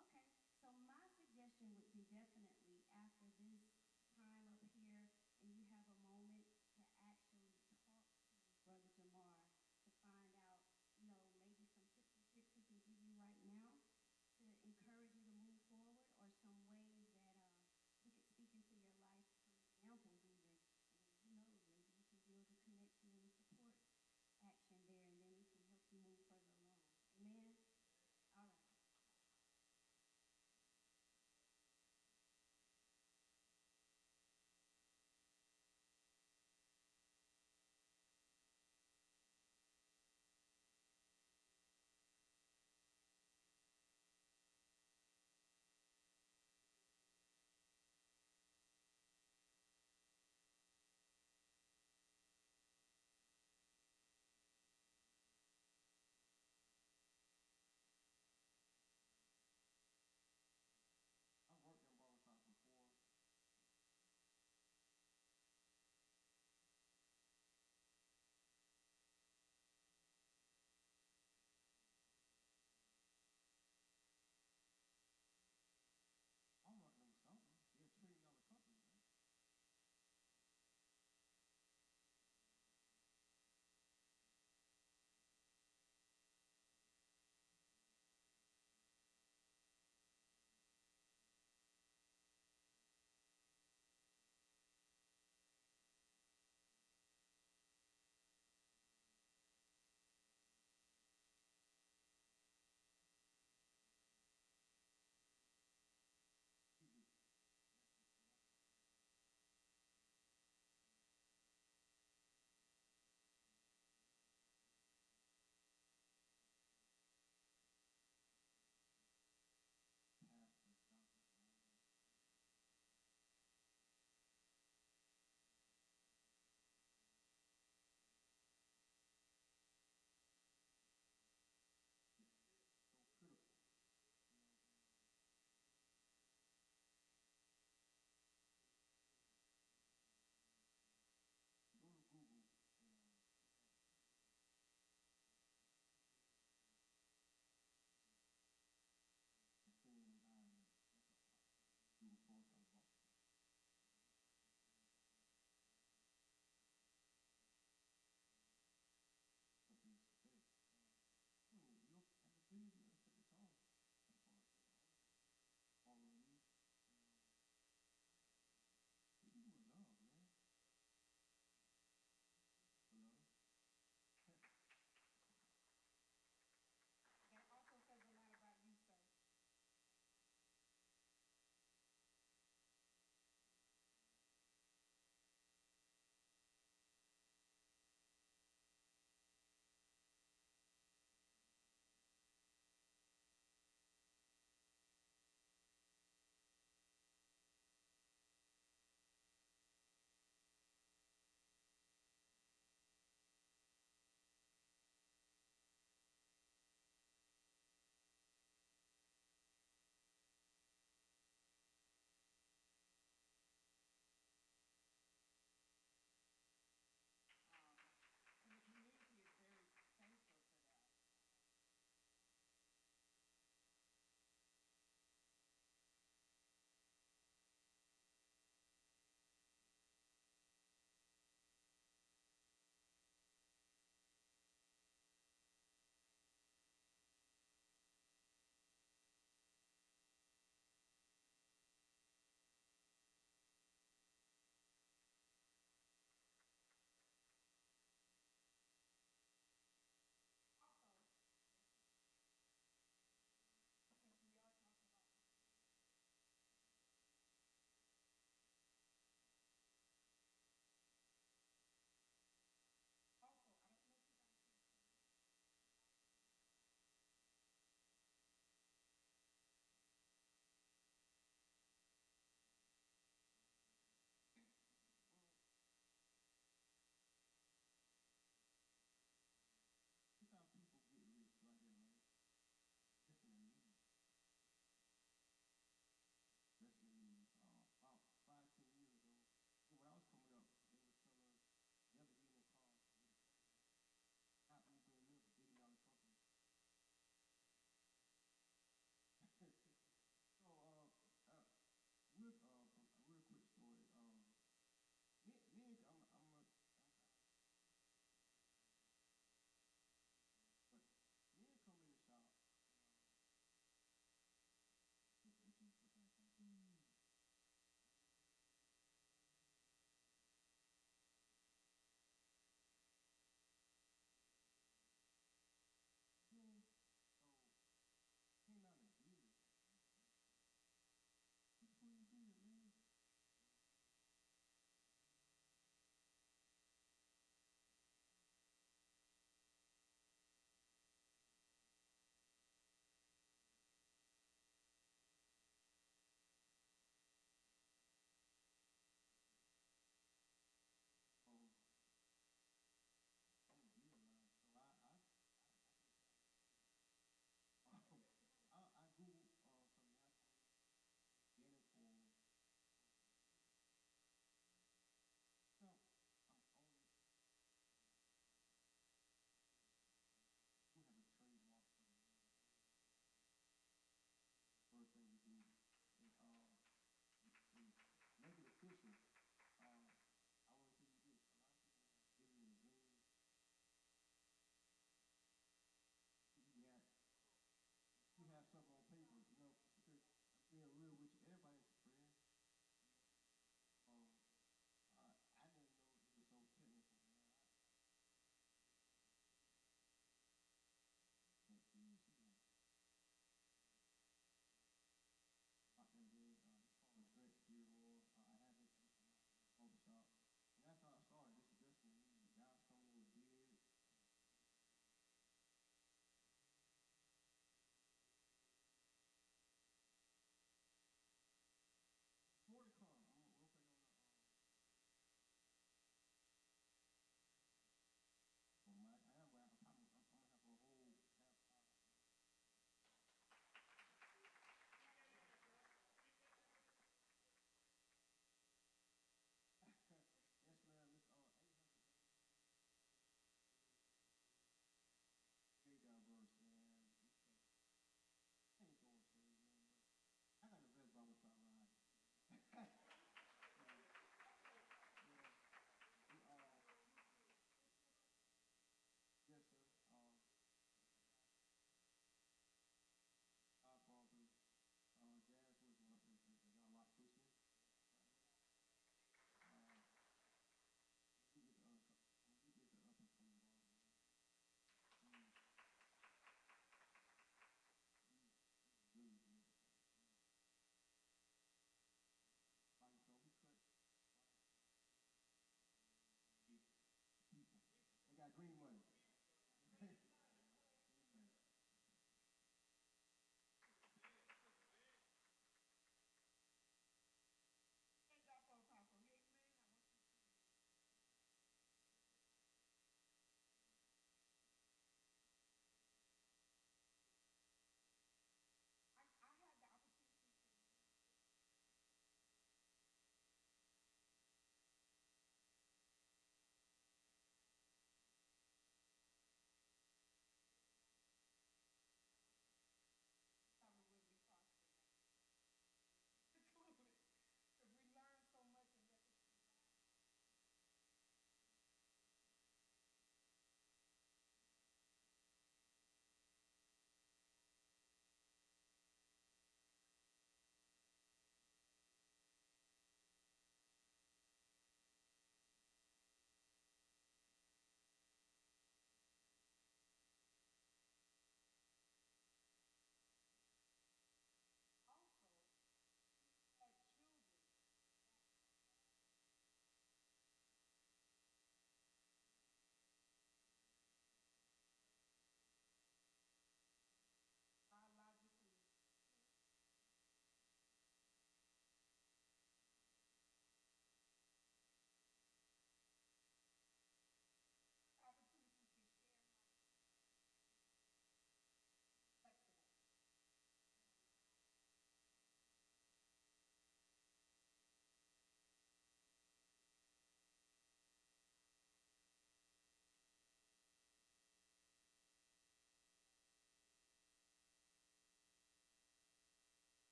Okay, so my suggestion would be definitely after this time up here, and you have a moment to actually talk to Brother Jamar to find out, maybe some tips and tricks he can give you right now to encourage you to move forward, or some ways that he could speak into your life, some examples even, and who knows, maybe you can build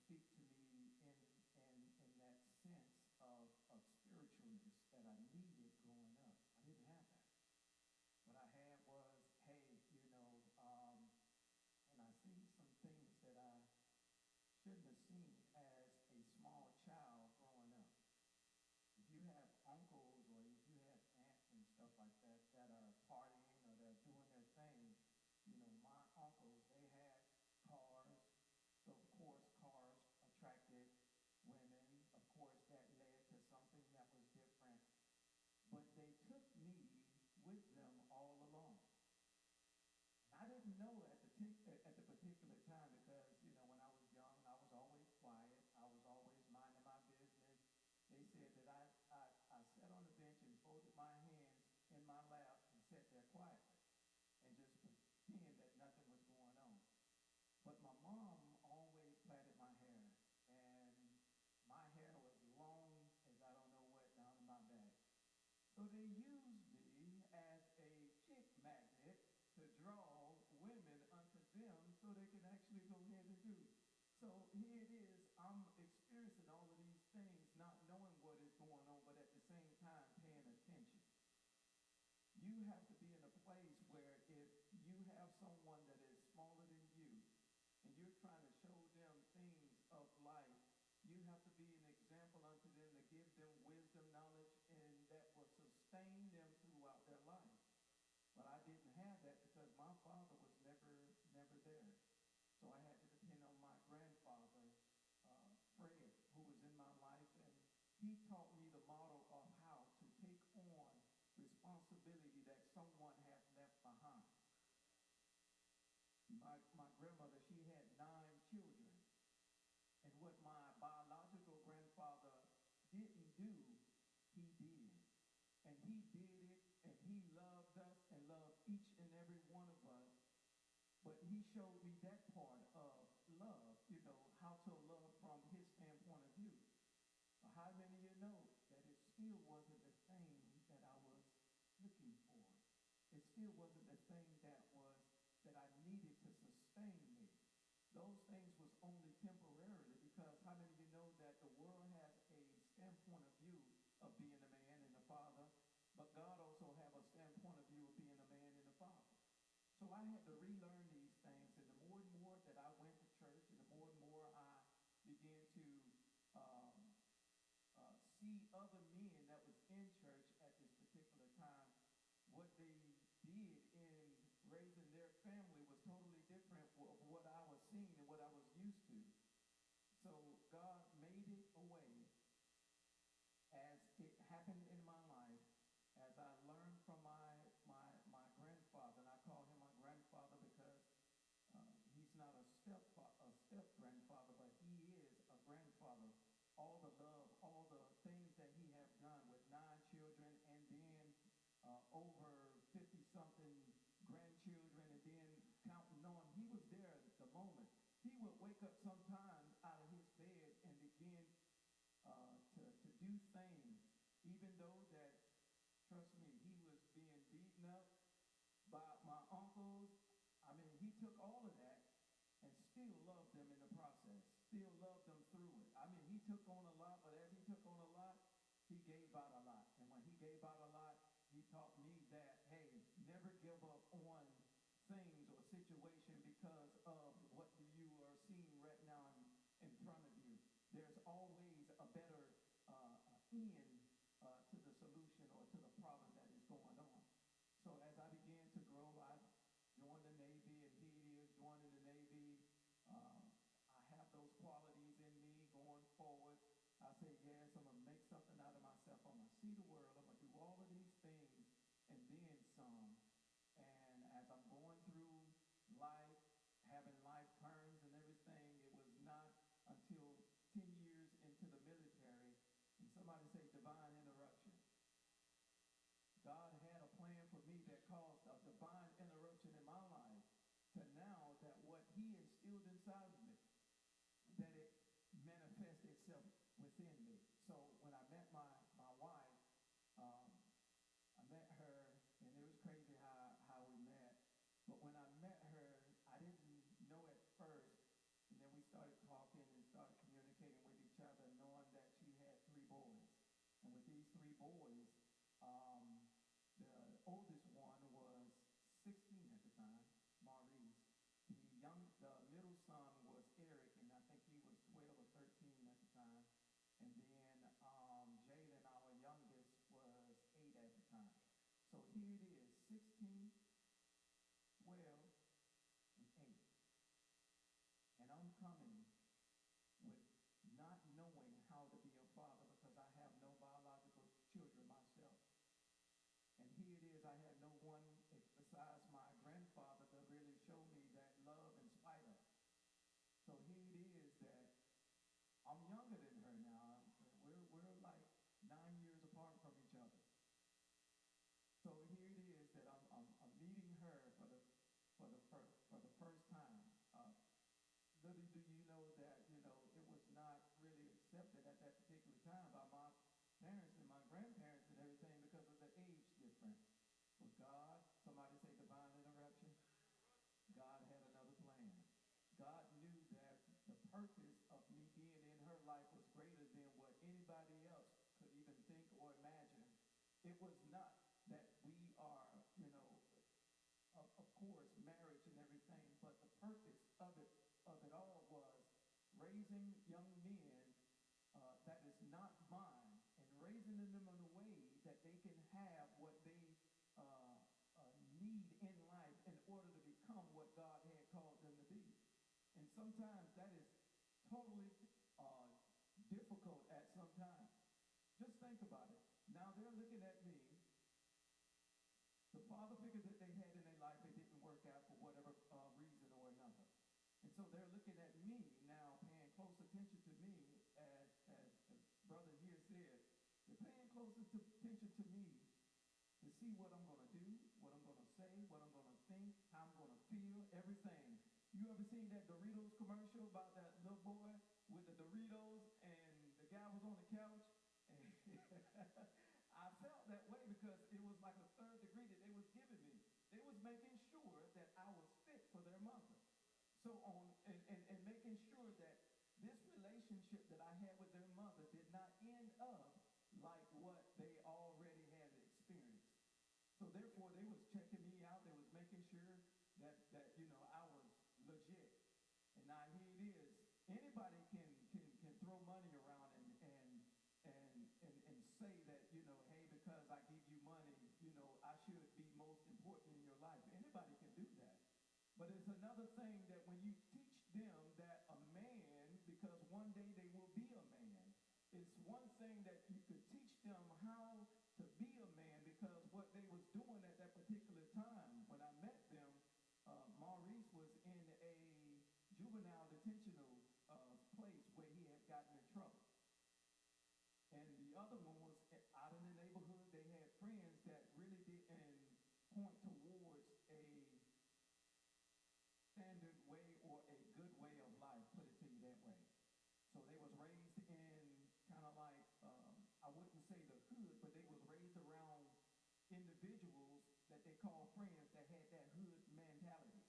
speak to me in that sense of spiritualness that I needed growing up. I didn't have that. What I had was, hey, and I seen some things that I shouldn't have seen as a small child growing up. If you have uncles or if you have aunts and stuff like that that are partying or they're doing their thing, my uncles, they had cars. So, of course, cars attracted women. Of course, that led to something that was different. But they took me with them all along. I didn't know at the particular time because, when I was young, I was always quiet. I was always minding my business. They said that I sat on the bench and folded my hands in my lap and sat there quietly and just pretend that nothing was going on. But my mom always plaited my hair, and my hair was long as I don't know what down in my back. So they used me as a chick magnet to draw women unto them so they can actually go ahead and do. So here it is, I'm experiencing all of these things, not knowing what is going on, but at the same time paying attention. You have to be in a place where if you have someone that is smaller than you and you're trying to show them things of life, you have to be an example unto them to give them wisdom, knowledge, and that will sustain them throughout their life. But I didn't have that because my father was never there. So I had to depend on my grandfather, Fred, who was in my life, and he taught me the model of how to take on responsibility that someone had left behind. My grandmother, she had 9 children. And what my biological grandfather didn't do, he did. And he did it, and he loved us and loved each and every one of us. But he showed me that part of love, how to love from his standpoint of view. But how many of you know that it still wasn't the thing that I was looking for? It still wasn't the thing that I needed to sustain me. Those things was only temporarily because how many of you know that the world has a standpoint of view of being a man and a father, but God also have a standpoint of view of being a man and a father. So I had to relearn these things, and the more and more that I went to church, and the more and more I began to see other men that was in church at this particular time, what they did in raising their family was totally different from what I was seeing and what I was used to. So God made it a way as it happened in my life, as I learned from my grandfather, and I call him my grandfather because he's not a step grandfather, but he is a grandfather. All the love, all the things that he have done with 9 children, and then over 50-something grandchildren, and then counting on. He was there at the moment. He would wake up sometimes out of his bed and begin to do things, even though that, trust me, he was being beaten up by my uncles. I mean, he took all of that and still loved them in the process, still loved them through it. I mean, he took on a lot, but as he took on a lot, he gave out a lot. And when he gave out a lot, he taught me that, hey, never give up on things or situation because of what you are seeing right now in front of you. There's always a better end to the solution or to the problem that is going on. So as I began to grow, I joined the Navy, and here it is, joining the Navy. I have those qualities in me going forward. I say, yes, I'm going to make something out of myself. I'm going to see the world. I'm going to do all of these things and then some. And as I'm going through life, having life turns and everything, it was not until 10 years into the military, and somebody say divine interruption. God had a plan for me that caused a divine interruption in my life to now that what he instilled inside of me, that it manifested itself within me. So when I met my wife, I met her, and it was crazy how we met. But when I met her, I didn't know at first, and then we started talking and started boys. The oldest one was 16 at the time, Maurice. The middle son was Eric, and I think he was 12 or 13 at the time. And then Jalen, our youngest, was 8 at the time. So here it is, 16, 12, and 8. And I'm coming with not knowing how to be a father because I have no biological children myself. And here it is, I had no one besides my grandfather to really show me that love in spite of. So here it is that I'm younger than her now. We're like 9 years apart from each other. So here it is that I'm meeting her for the first time. Little do you know that it was not really accepted at that particular time by my parents and my grandparents and everything because of the age difference. But God, somebody say divine interruption. God had another plan. God knew that the purpose of me being in her life was greater than what anybody else could even think or imagine. It was not that we are, of course, marriage and everything, but the purpose of it all was raising young men that is not mine and raising them in a way that they can have what they need in life in order to become what God had called them to be. And sometimes that is totally difficult at some time. Just think about it. Now they're looking at me. The father figure that they had in their life, it didn't work out for whatever reason or another. And so they're looking at me now, paying close attention to me, as brother here said. They're paying close attention to me to see what I'm going to do, what I'm going to say, what I'm going to think, how I'm going to feel, everything. You ever seen that Doritos commercial about that little boy with the Doritos and the guy was on the couch? And I felt that way because it was like a third degree that they was giving me. They was making sure that I was fit for their mother. So and making sure that this relationship that I had with their mother did not end up like what they already had experienced. So therefore, they was checking me out. They was making sure that I was legit. And now here it is. Anybody can throw money around and say that hey, because I give you money, I should be most important in your life. Anybody can do that. But it's another thing that when you teach them that a man, because one day they will be a man, it's one thing that you could teach them how to be a man, because what they was doing at that particular time when I met them, Maurice was in a juvenile detentional place where he had gotten in trouble. And the other one was out in the neighborhood. They had friends that really didn't point towards a standard way or a good way of life, put it to you that way. So they was raised in kind of like, I wouldn't say the hood, but they was raised around individuals that they call friends that had that hood mentality.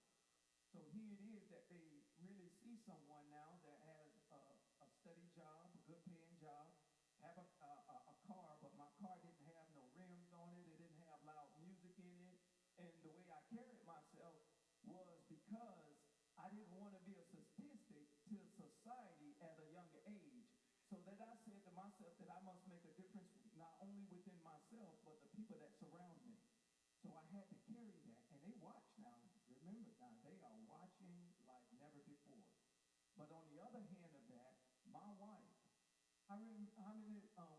So here it is that they really see someone now that has a steady job, a good paying job, have a car, but my car didn't have no rims on it. It didn't have loud music in it. And the way I carried myself was because I didn't want to be a statistic to society at a younger age. So that I said to myself that I must make a difference not only within myself, but the people that surround me. So I had to carry that. And they watch now. Remember now, they are watching like never before. But on the other hand of that, my wife, how many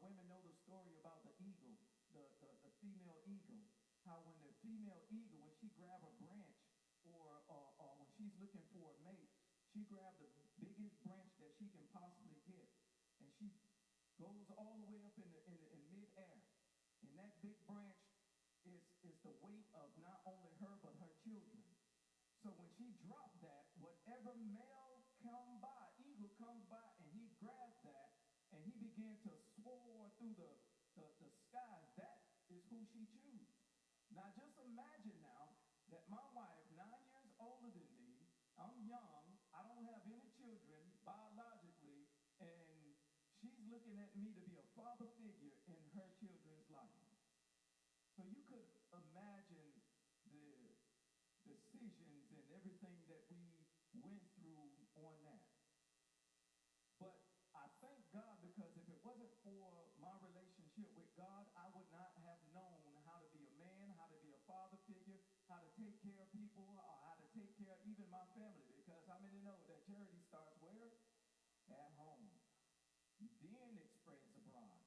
women know the story about the eagle, the female eagle? How when the female eagle, when she grab a branch or when she's looking for a mate, she grabs the biggest branch that she can possibly get. And she goes all the way up in midair. And that big branch is the weight of not only her, but her children. So when she dropped that, whatever male eagle comes by, and he grabs that, and he began to soar through the skies, that is who she chooses. Now just imagine now that my wife, 9 years older than me, I'm young, I don't have any children biologically, and she's looking at me to be a father figure in her children's went through on that. But I thank God, because if it wasn't for my relationship with God, I would not have known how to be a man, how to be a father figure, how to take care of people, or how to take care of even my family. Because how many know that charity starts where? At home. Then it spreads abroad.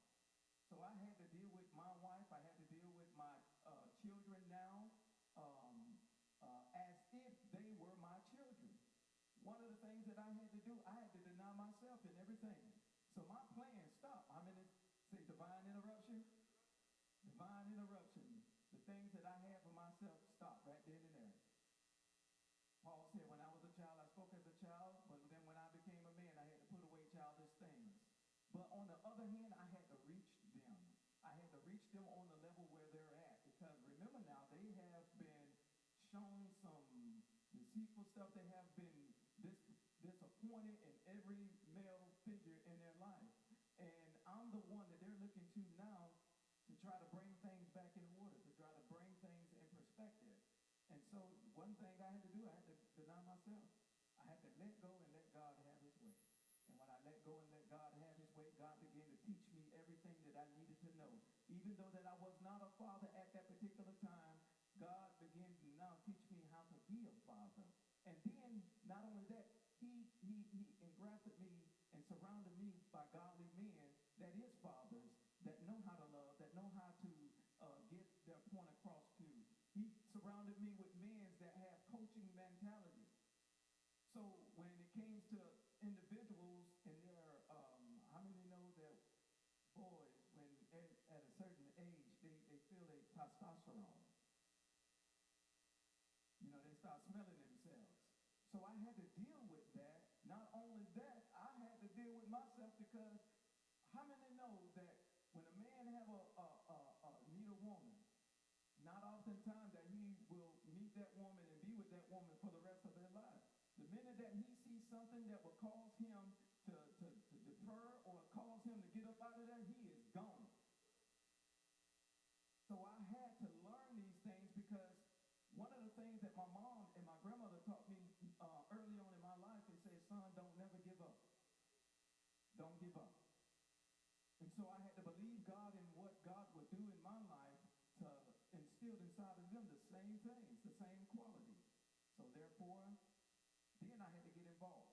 So I had to deal with my wife. I had to deal with my children now as if they were my children. One of the things that I had to do, I had to deny myself in everything. So my plan stopped. I'm in this, say, divine interruption. Divine interruption. The things that I had for myself stopped right then and there. Paul said, when I was a child, I spoke as a child, but then when I became a man, I had to put away childish things. But on the other hand, I had to reach them. I had to reach them on the level where they're at. Because remember now, they have been shown some deceitful stuff. They have been disappointed in every male figure in their life. And I'm the one that they're looking to now to try to bring things back in order, to try to bring things in perspective. And so one thing I had to do, I had to deny myself. I had to let go and let God have his way. And when I let go and let God have his way, God began to teach me everything that I needed to know. Even though that I was not a father at that particular time, God began to now teach me how to be a father. And then, not only that, he engrafted me and surrounded me by godly men that is fathers, that know how to love, that know how to get their point across to. He surrounded me with men that have coaching mentality. So when it came to individuals and their, how many know that boys, when at a certain age, they feel their testosterone? You know, they start smelling themselves. So I had to deal with that. Not only that, I had to deal with myself, because how many know that when a man have need a woman, not oftentimes that he will meet that woman and be with that woman for the rest of their life. The minute that he sees something that will cause him to defer or cause him to get up out of there, he is gone. So I had to learn these things, because one of the things that my mom and my grandmother taught me early on in my life, they said, son, don't never give up. Don't give up. And so I had to believe God in what God would do in my life to instill inside of them the same things, the same qualities. So therefore, then I had to get involved.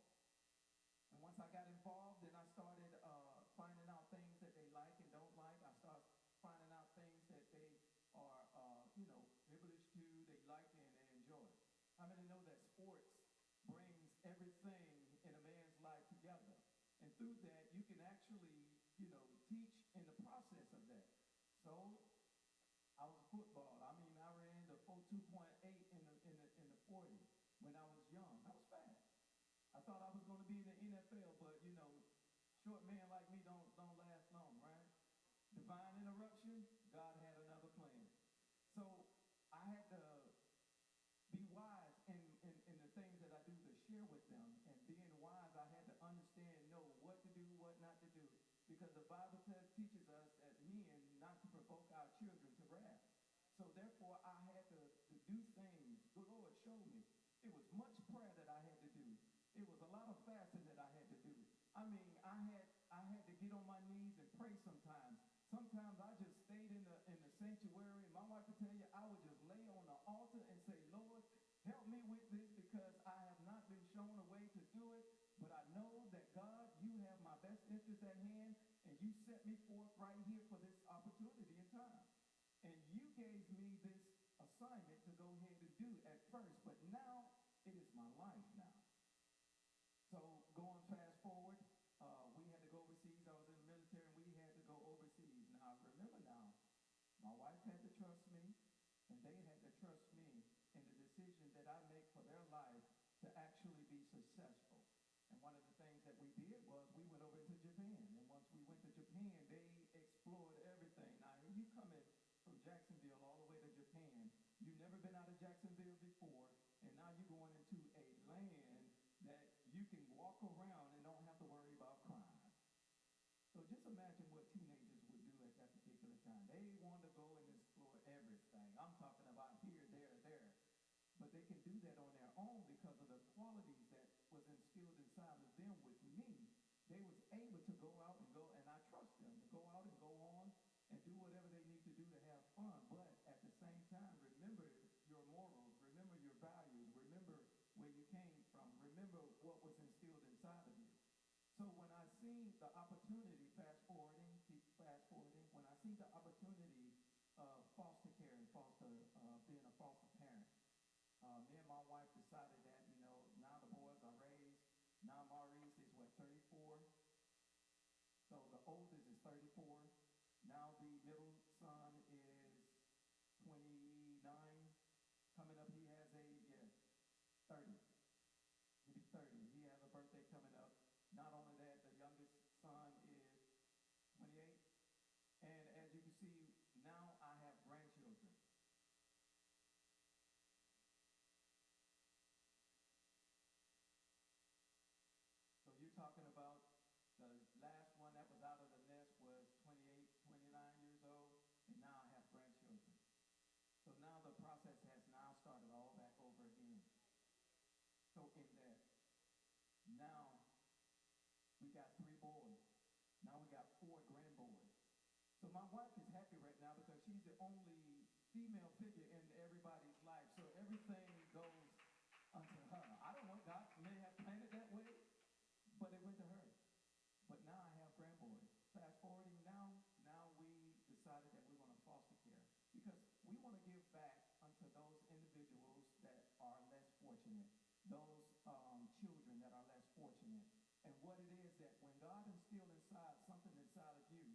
And once I got involved, then I started finding out things that they like and don't like. I started finding out things that they are, privileged to, they like and they enjoy. How many know that sports brings everything in a man's life together? And through that, you can actually, teach in the process of that. So I was football. I mean, I ran the 4.2.8 in the 40 when I was young. I was fast. I thought I was going to be in the NFL, but short man like me don't last long, right? Divine interruption, God had another plan. So I had to be wise in the things that I do to share with them. And being wise, I had to understand, know what to do, what not to do. Because the Bible teaches us as men not to provoke our children to wrath. So therefore, I had to do things. The Lord showed me. It was much prayer that I had to do. It was a lot of fasting that I had to do. I mean, I had to get on my knees and pray sometimes. Sometimes I just stayed in the sanctuary. My wife would tell you, I would just lay on the altar and say, Lord, help me with this, because I have not been shown a way to do it. But I know that, God, you have my best interest at hand, and you set me forth right here for this opportunity in time. And you gave me this assignment to go ahead and do at first, but now it is my life now. So going fast forward, we had to go overseas. I was in the military, and we had to go overseas. Now, remember now, my wife had to trust me, and they had to trust me in the decision that I make for their life to actually be successful. And one of the things that we did was we went over to Japan. And once we went to Japan, they explored everything. Now, you coming from Jacksonville all the way to Japan. You've never been out of Jacksonville before, and now you're going into a land that you can walk around and don't have to worry about crime. So just imagine what teenagers would do at that particular time. They want to go and explore everything. I'm talking about here, there, there. But they can do that on their own because of the qualities that was instilled inside of them with me, they was able to go out and go, and I trust them to go out and go on and do whatever they need to do to have fun. But at the same time, remember your morals, remember your values, remember where you came from, remember what was instilled inside of you. So when I seen the opportunity, keep fast forwarding, when I seen the opportunity of foster care and being a foster parent, me and my wife decided that, now the boys are raised. Now Maurice is 34? So the oldest is 34. Now the middle son is 29. Coming up, he has 30. He'll be 30. He has a birthday coming up. Not only that, the youngest son is 28. And as you can see, now I have grandchildren. So you're talking about the last one that was out of the nest was 28, 29 years old, and now I have grandchildren. So now the process has now started all back over again. So in that, now we got 3 boys. Now we got 4 grandboys. So my wife is happy right now because she's the only female figure in everybody's life. So everything goes unto her. I don't know, God may have planned it that way, but it went to her. But now I have grandboys. Fast forwarding now we decided that we're going to foster care because we want to give back unto those individuals that are less fortunate, those children that are less fortunate. And what it is that when God instilled something inside of you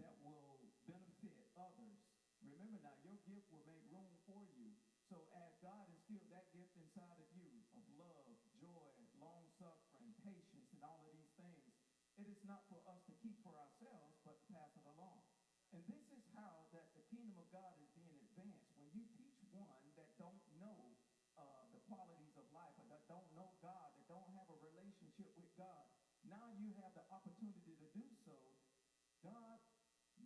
that will benefit others, remember now, your gift will make room for you. So as God instilled that gift inside of you of love, joy, long-suffering, patience, and all of these things, it is not for us to keep for ourselves, but to pass it along. And this is how that the kingdom of God is being advanced. When you teach one that don't know the qualities of life, or that don't know God, that don't have a relationship with God, now you have the opportunity to do so. God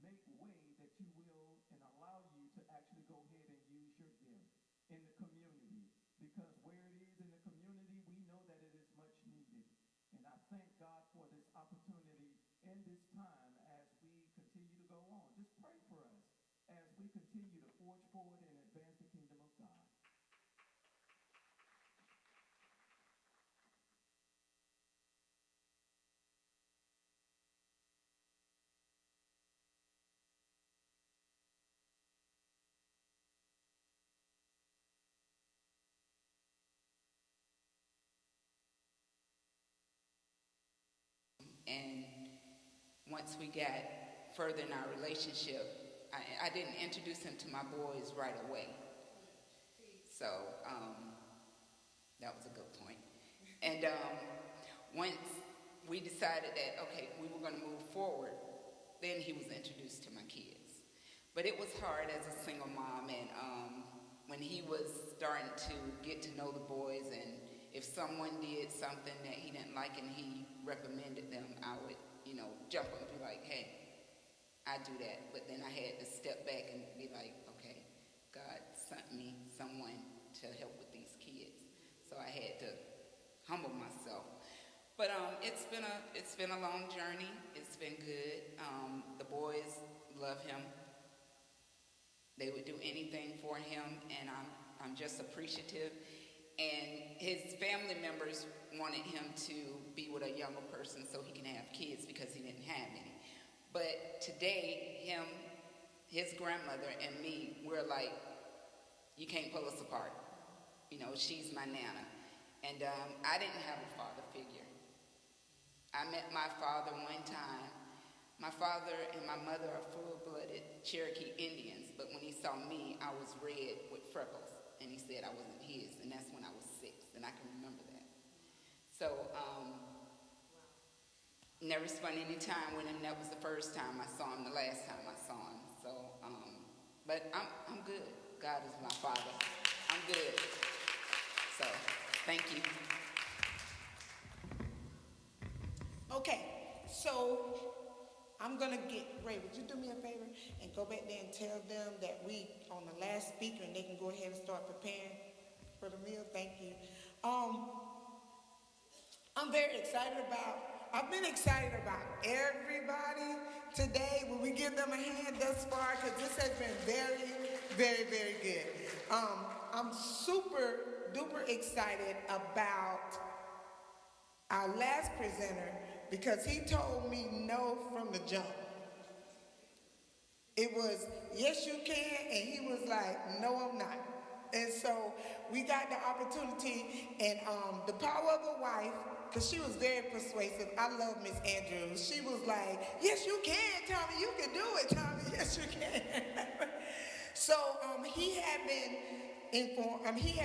make way that you will and allow you to actually go ahead and use your gift in the community. Because where it is in the community, we know that it is much needed. And I thank God for this opportunity in this time as we continue to go on. Just pray for us as we continue to forge forward and advance the kingdom of God. And once we got further in our relationship, I didn't introduce him to my boys right away. So that was a good point. And once we decided that, okay, we were going to move forward, then he was introduced to my kids. But it was hard as a single mom, and when he was starting to get to know the boys, and if someone did something that he didn't like and he reprimanded them, I would, jump up and be like, hey, I do that. But then I had to step back and be like, okay, God sent me someone to help with these kids. So I had to humble myself. But it's been a long journey. It's been good. The boys love him. They would do anything for him, and I'm just appreciative. And his family members wanted him to be with a younger person so he can have kids because he didn't have any. But today, his grandmother, and me, we're like, you can't pull us apart. She's my nana. And I didn't have a father figure. I met my father one time. My father and my mother are full-blooded Cherokee Indians, but when he saw me, I was red with freckles, and he said I wasn't his, and that's when I was 6, and I can remember that. So, never spent any time with him. That was the first time I saw him, the last time I saw him. So, but I'm good. God is my father. I'm good. So, thank you. Okay, so I'm going to Ray, would you do me a favor and go back there and tell them that we on the last speaker and they can go ahead and start preparing for the meal? Thank you. I'm very excited I've been excited about everybody today. Will we give them a hand thus far? Because this has been very, very, very good. I'm super duper excited about our last presenter because he told me no from the jump. It was, yes, you can, and he was like, no, I'm not. And so we got the opportunity, and the power of a wife, because she was very persuasive. I love Miss Andrews. She was like, yes, you can, Tommy. You can do it, Tommy. Yes, you can. So he had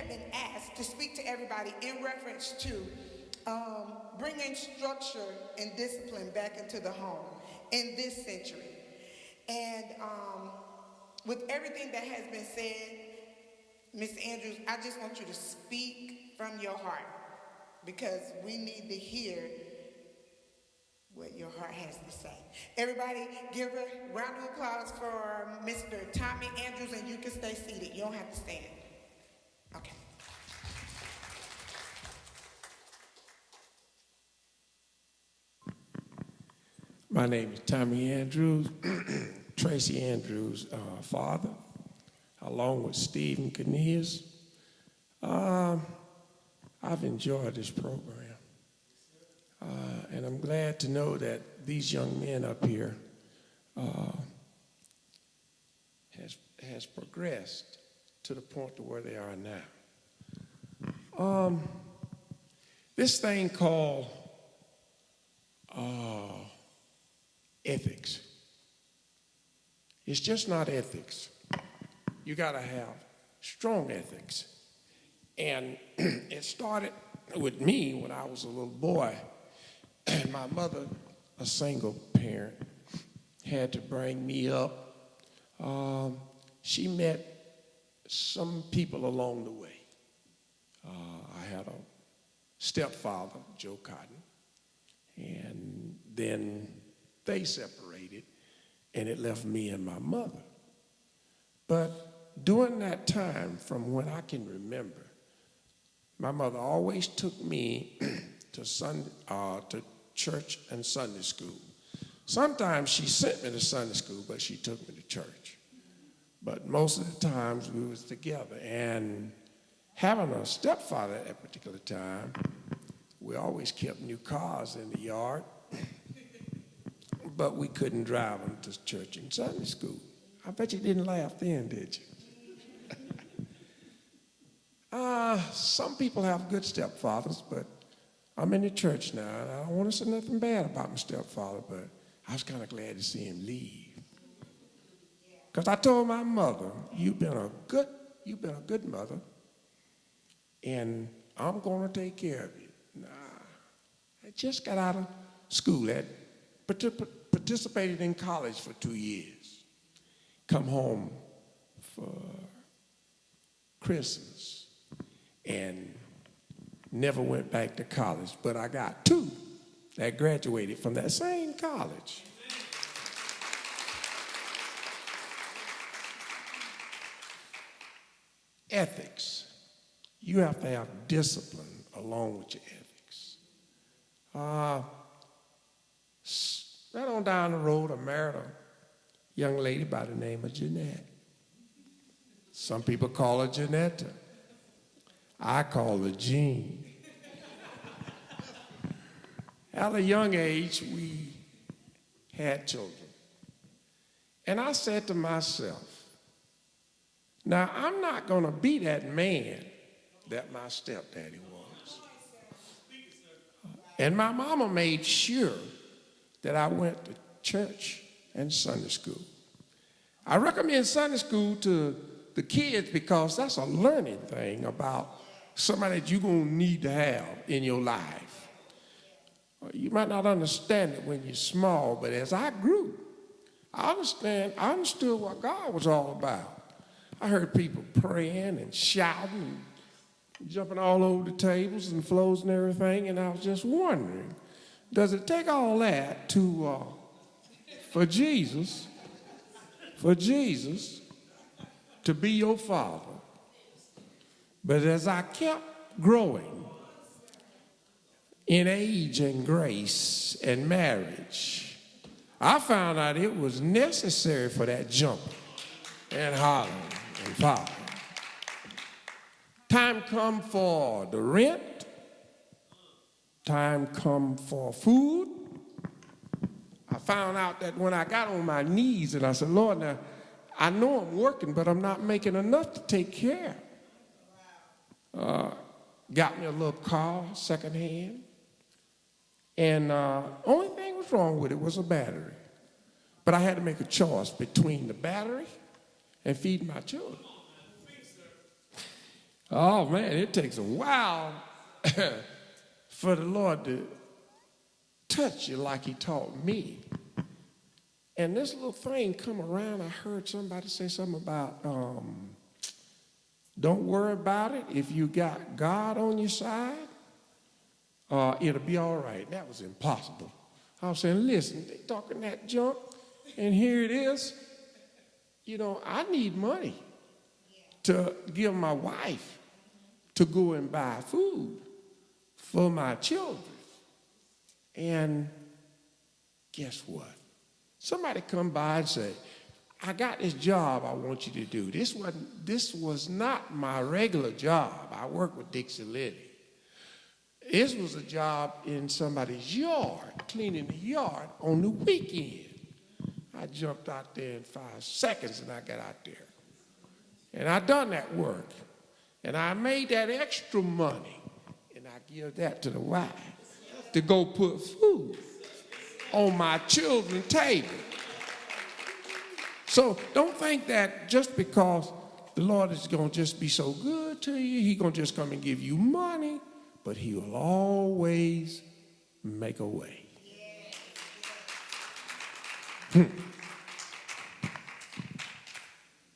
been asked to speak to everybody in reference to bringing structure and discipline back into the home in this century. And with everything that has been said, Ms. Andrews, I just want you to speak from your heart because we need to hear what your heart has to say. Everybody, give a round of applause for Mr. Tommy Andrews, and you can stay seated. You don't have to stand. Okay. My name is Tommy Andrews, Tracy Andrews' father, along with Stephen Cornelius. I've enjoyed this program. And I'm glad to know that these young men up here has progressed to the point to where they are now. This thing called ethics. It's just not ethics. You got to have strong ethics. And it started with me when I was a little boy. And my mother, a single parent, had to bring me up. She met some people along the way. I had a stepfather, Joe Cotton, and then they separated, and it left me and my mother. But during that time, from when I can remember, my mother always took me to church and Sunday school. Sometimes she sent me to Sunday school, but she took me to church. But most of the times we was together. And having a stepfather at that particular time, we always kept new cars in the yard, but we couldn't drive them to church and Sunday school. I bet you didn't laugh then, did you? Some people have good stepfathers, but I'm in the church now, and I don't want to say nothing bad about my stepfather, but I was kind of glad to see him leave. Because I told my mother, you've been a good mother, and I'm going to take care of you. Nah, I just got out of school, had participated in college for 2 years, come home for Christmas, and never went back to college, but I got 2 that graduated from that same college. Ethics. You have to have discipline along with your ethics. Right on down the road, I married a young lady by the name of Jeanette. Some people call her Janetta. I call her Jean. At a young age, we had children. And I said to myself, now I'm not going to be that man that my stepdaddy was. And my mama made sure that I went to church and Sunday school. I recommend Sunday school to the kids because that's a learning thing about somebody that you're going to need to have in your life. You might not understand it when you're small, but as I grew, I understood what God was all about. I heard people praying and shouting, and jumping all over the tables and floors and everything, and I was just wondering, does it take all that for Jesus to be your father? But as I kept growing, in age and grace and marriage, I found out it was necessary for that jumping and hollering and fighting. Time come for the rent. Time come for food. I found out that when I got on my knees and I said, Lord, now, I know I'm working, but I'm not making enough to take care. Got me a little car, secondhand. And only thing was wrong with it was a battery. But I had to make a choice between the battery and feeding my children. Oh, man, it takes a while for the Lord to touch you like he taught me. And this little thing come around, I heard somebody say something about, don't worry about it. If you got God on your side, it'll be all right. That was impossible. I was saying, listen, they talking that junk, and here it is. You know, I need money to give my wife to go and buy food for my children. And guess what? Somebody come by and say, I got this job I want you to do. This was not my regular job. I work with Dixie Liddy. This was a job in somebody's yard, cleaning the yard on the weekend. I jumped out there in 5 seconds and I got out there. And I done that work. And I made that extra money. And I give that to the wife to go put food on my children's table. So don't think that just because the Lord is going to just be so good to you, he's going to just come and give you money, but he will always make a way.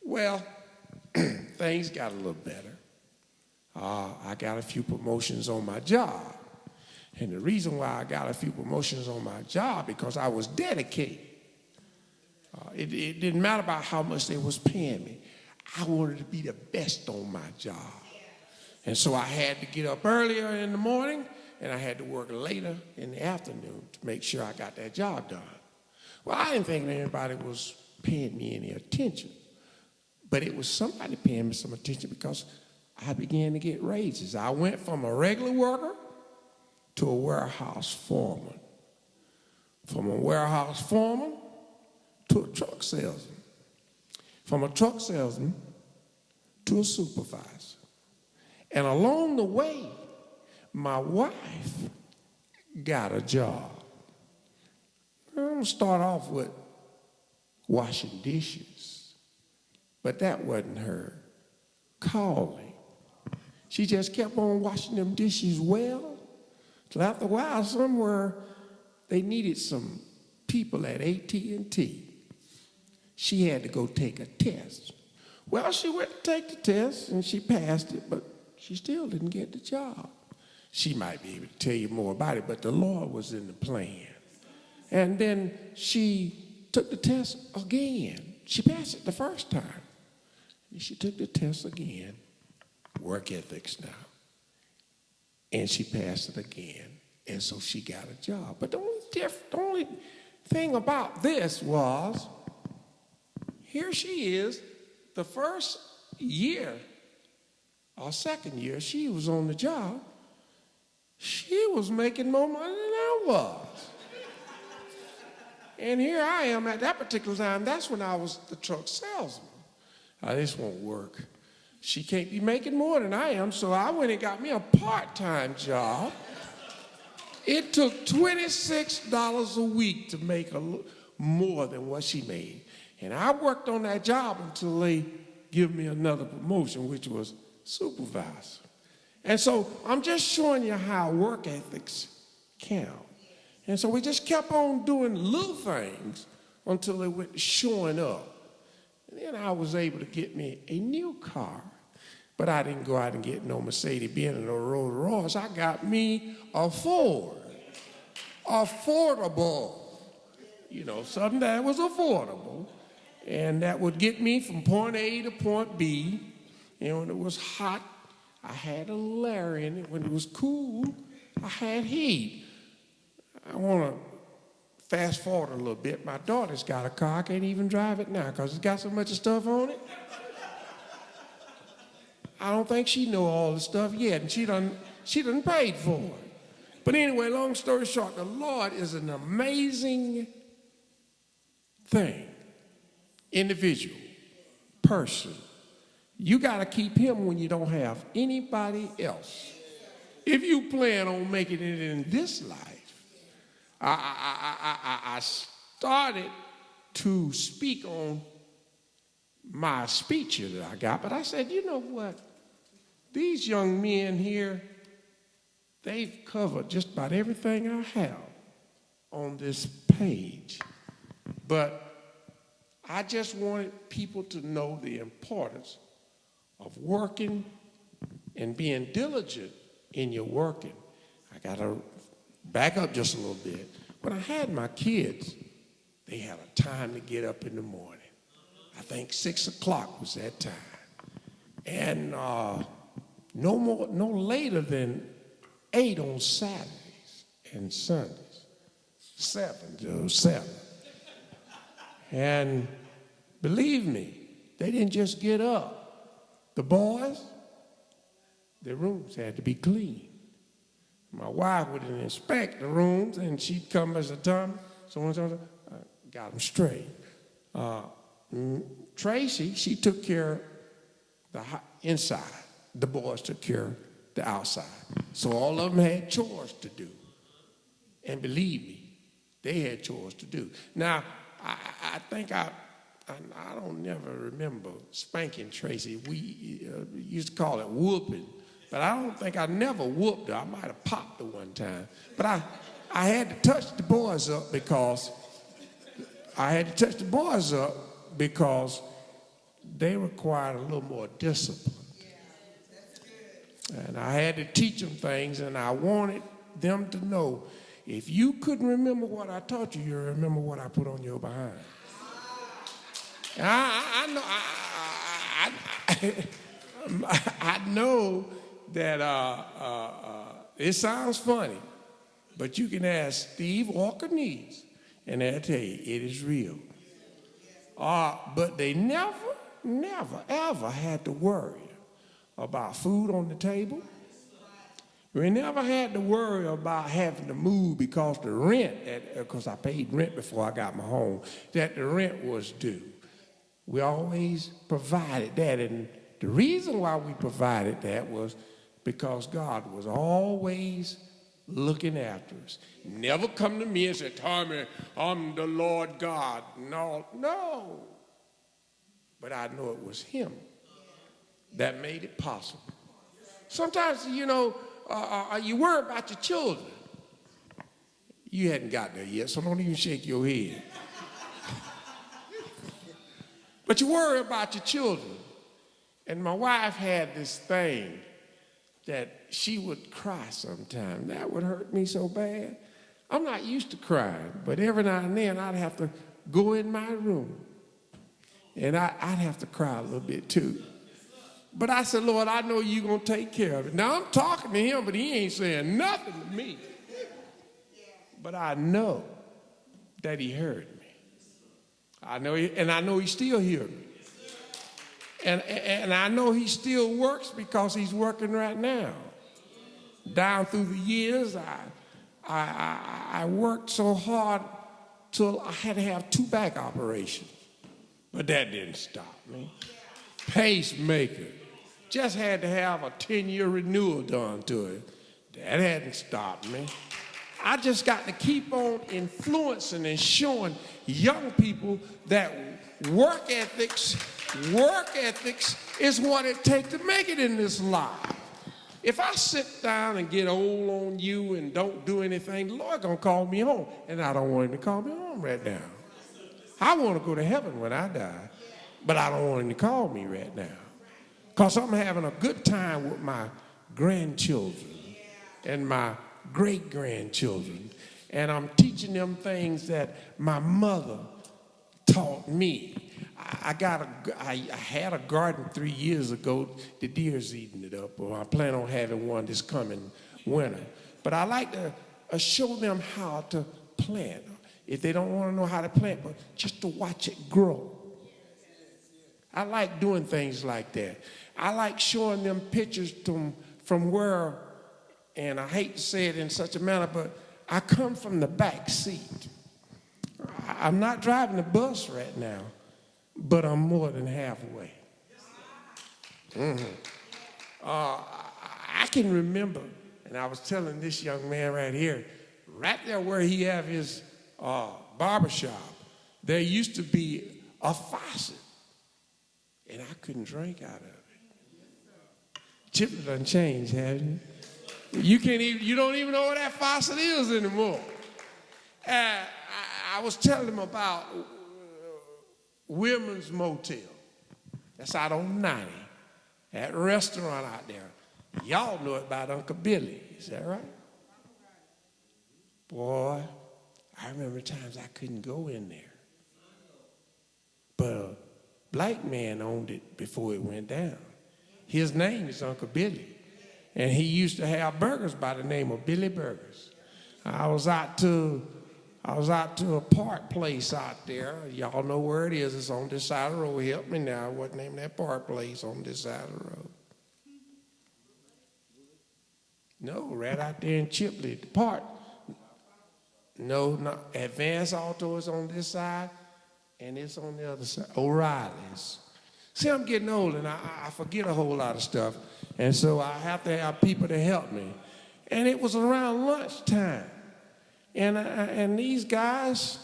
Well, things got a little better. I got a few promotions on my job. And the reason why I got a few promotions on my job, because I was dedicated. It didn't matter about how much they was paying me. I wanted to be the best on my job. And so I had to get up earlier in the morning, and I had to work later in the afternoon to make sure I got that job done. Well, I didn't think anybody was paying me any attention. But it was somebody paying me some attention because I began to get raises. I went from a regular worker to a warehouse foreman. From a warehouse foreman to a truck salesman. From a truck salesman to a supervisor. And along the way, my wife got a job. I'm going to start off with washing dishes. But that wasn't her calling. She just kept on washing them dishes well. So after a while, somewhere, they needed some people at AT&T. She had to go take a test. Well, she went to take the test, and she passed it, but she still didn't get the job. She might be able to tell you more about it, but the Lord was in the plan. And then she took the test again. She passed it the first time. And she took the test again. Work ethics now. And she passed it again. And so she got a job. But the only thing about this was, here she is, the first year or second year she was on the job, she was making more money than I was. And here I am at that particular time. That's when I was the truck salesman. This won't work. She can't be making more than I am, so I went and got me a part-time job. It took $26 a week to make more than what she made. And I worked on that job until they give me another promotion, which was supervisor. And so I'm just showing you how work ethics count. And so we just kept on doing little things until they went showing up. And then I was able to get me a new car. But I didn't go out and get no Mercedes-Benz or no Rolls-Royce. I got me a Ford. Affordable. You know, something that was affordable. And that would get me from point A to point B. And when it was hot, I had a Larry in it. When it was cool, I had heat. I want to fast forward a little bit. My daughter's got a car. I can't even drive it now because it's got so much stuff on it. I don't think she know all the stuff yet, and she done paid for it. But anyway, long story short, the Lord is an amazing thing, individual, person. You got to keep him when you don't have anybody else. If you plan on making it in this life, I started to speak on my speech here that I got, but I said, you know what? These young men here, they've covered just about everything I have on this page. But I just wanted people to know the importance of working and being diligent in your working. I got to back up just a little bit. When I had my kids, they had a time to get up in the morning. I think 6 o'clock was that time. And no later than 8 on Saturdays and Sundays. 7. And believe me, they didn't just get up. The boys, their rooms had to be clean. My wife would inspect the rooms, and she'd come as a time, so got them straight. Tracy, she took care of the inside. The boys took care of the outside. So all of them had chores to do. And believe me, they had chores to do. Now, I think I don't never remember spanking Tracy. We used to call it whooping. But I don't think I never whooped her. I might have popped her one time. But I had to touch the boys up because they required a little more discipline. And I had to teach them things, and I wanted them to know, if you couldn't remember what I taught you, you remember what I put on your behind. And I know that it sounds funny, but you can ask Steve Walker Needs, and they'll tell you it is real. But they never, ever had to worry about food on the table. We never had to worry about having to move because the rent, because I paid rent before I got my home, that the rent was due. We always provided that, and the reason why we provided that was because God was always looking after us. Never come to me and say, Tommy, I'm the Lord God. No. But I know it was him that made it possible. Sometimes, you worry about your children. You hadn't gotten there yet, so don't even shake your head. But you worry about your children. And my wife had this thing that she would cry sometimes. That would hurt me so bad. I'm not used to crying, but every now and then I'd have to go in my room. And I'd have to cry a little bit too. But I said, Lord, I know you're going to take care of it. Now, I'm talking to him, but he ain't saying nothing to me. But I know that he heard me. I know he still hears me. And I know he still works because he's working right now. Down through the years, I worked so hard till I had to have 2 back operations. But that didn't stop me. Pacemaker. Just had to have a 10-year renewal done to it. That hadn't stopped me. I just got to keep on influencing and showing young people that work ethics is what it takes to make it in this life. If I sit down and get old on you and don't do anything, the Lord gonna call me home, and I don't want him to call me home right now. I want to go to heaven when I die, but I don't want him to call me right now, because I'm having a good time with my grandchildren and my great-grandchildren, and I'm teaching them things that my mother taught me. I had a garden 3 years ago. The deer's eating it up. Well, I plan on having one this coming winter. But I like to show them how to plant. If they don't want to know how to plant, but just to watch it grow. I like doing things like that. I like showing them pictures from where, and I hate to say it in such a manner, but I come from the back seat. I'm not driving the bus right now, but I'm more than halfway. I can remember, and I was telling this young man right here, right there where he have his barbershop, there used to be a faucet, and I couldn't drink out of it. Chipley done changed, haven't you? You don't even know where that faucet is anymore. I was telling him about Women's Motel. That's out on 90. That restaurant out there. Y'all know it about Uncle Billy. Is that right? Boy, I remember times I couldn't go in there. But a black man owned it before it went down. His name is Uncle Billy. And he used to have burgers by the name of Billy Burgers. I was out to a park place out there. Y'all know where it is. It's on this side of the road. Help me now. What's the name of that park place on this side of the road? No, right out there in Chipley. The park. No, not Advanced Auto is on this side, and it's on the other side. O'Reilly's. See, I'm getting old, and I forget a whole lot of stuff, and so I have to have people to help me. And it was around lunchtime. And these guys,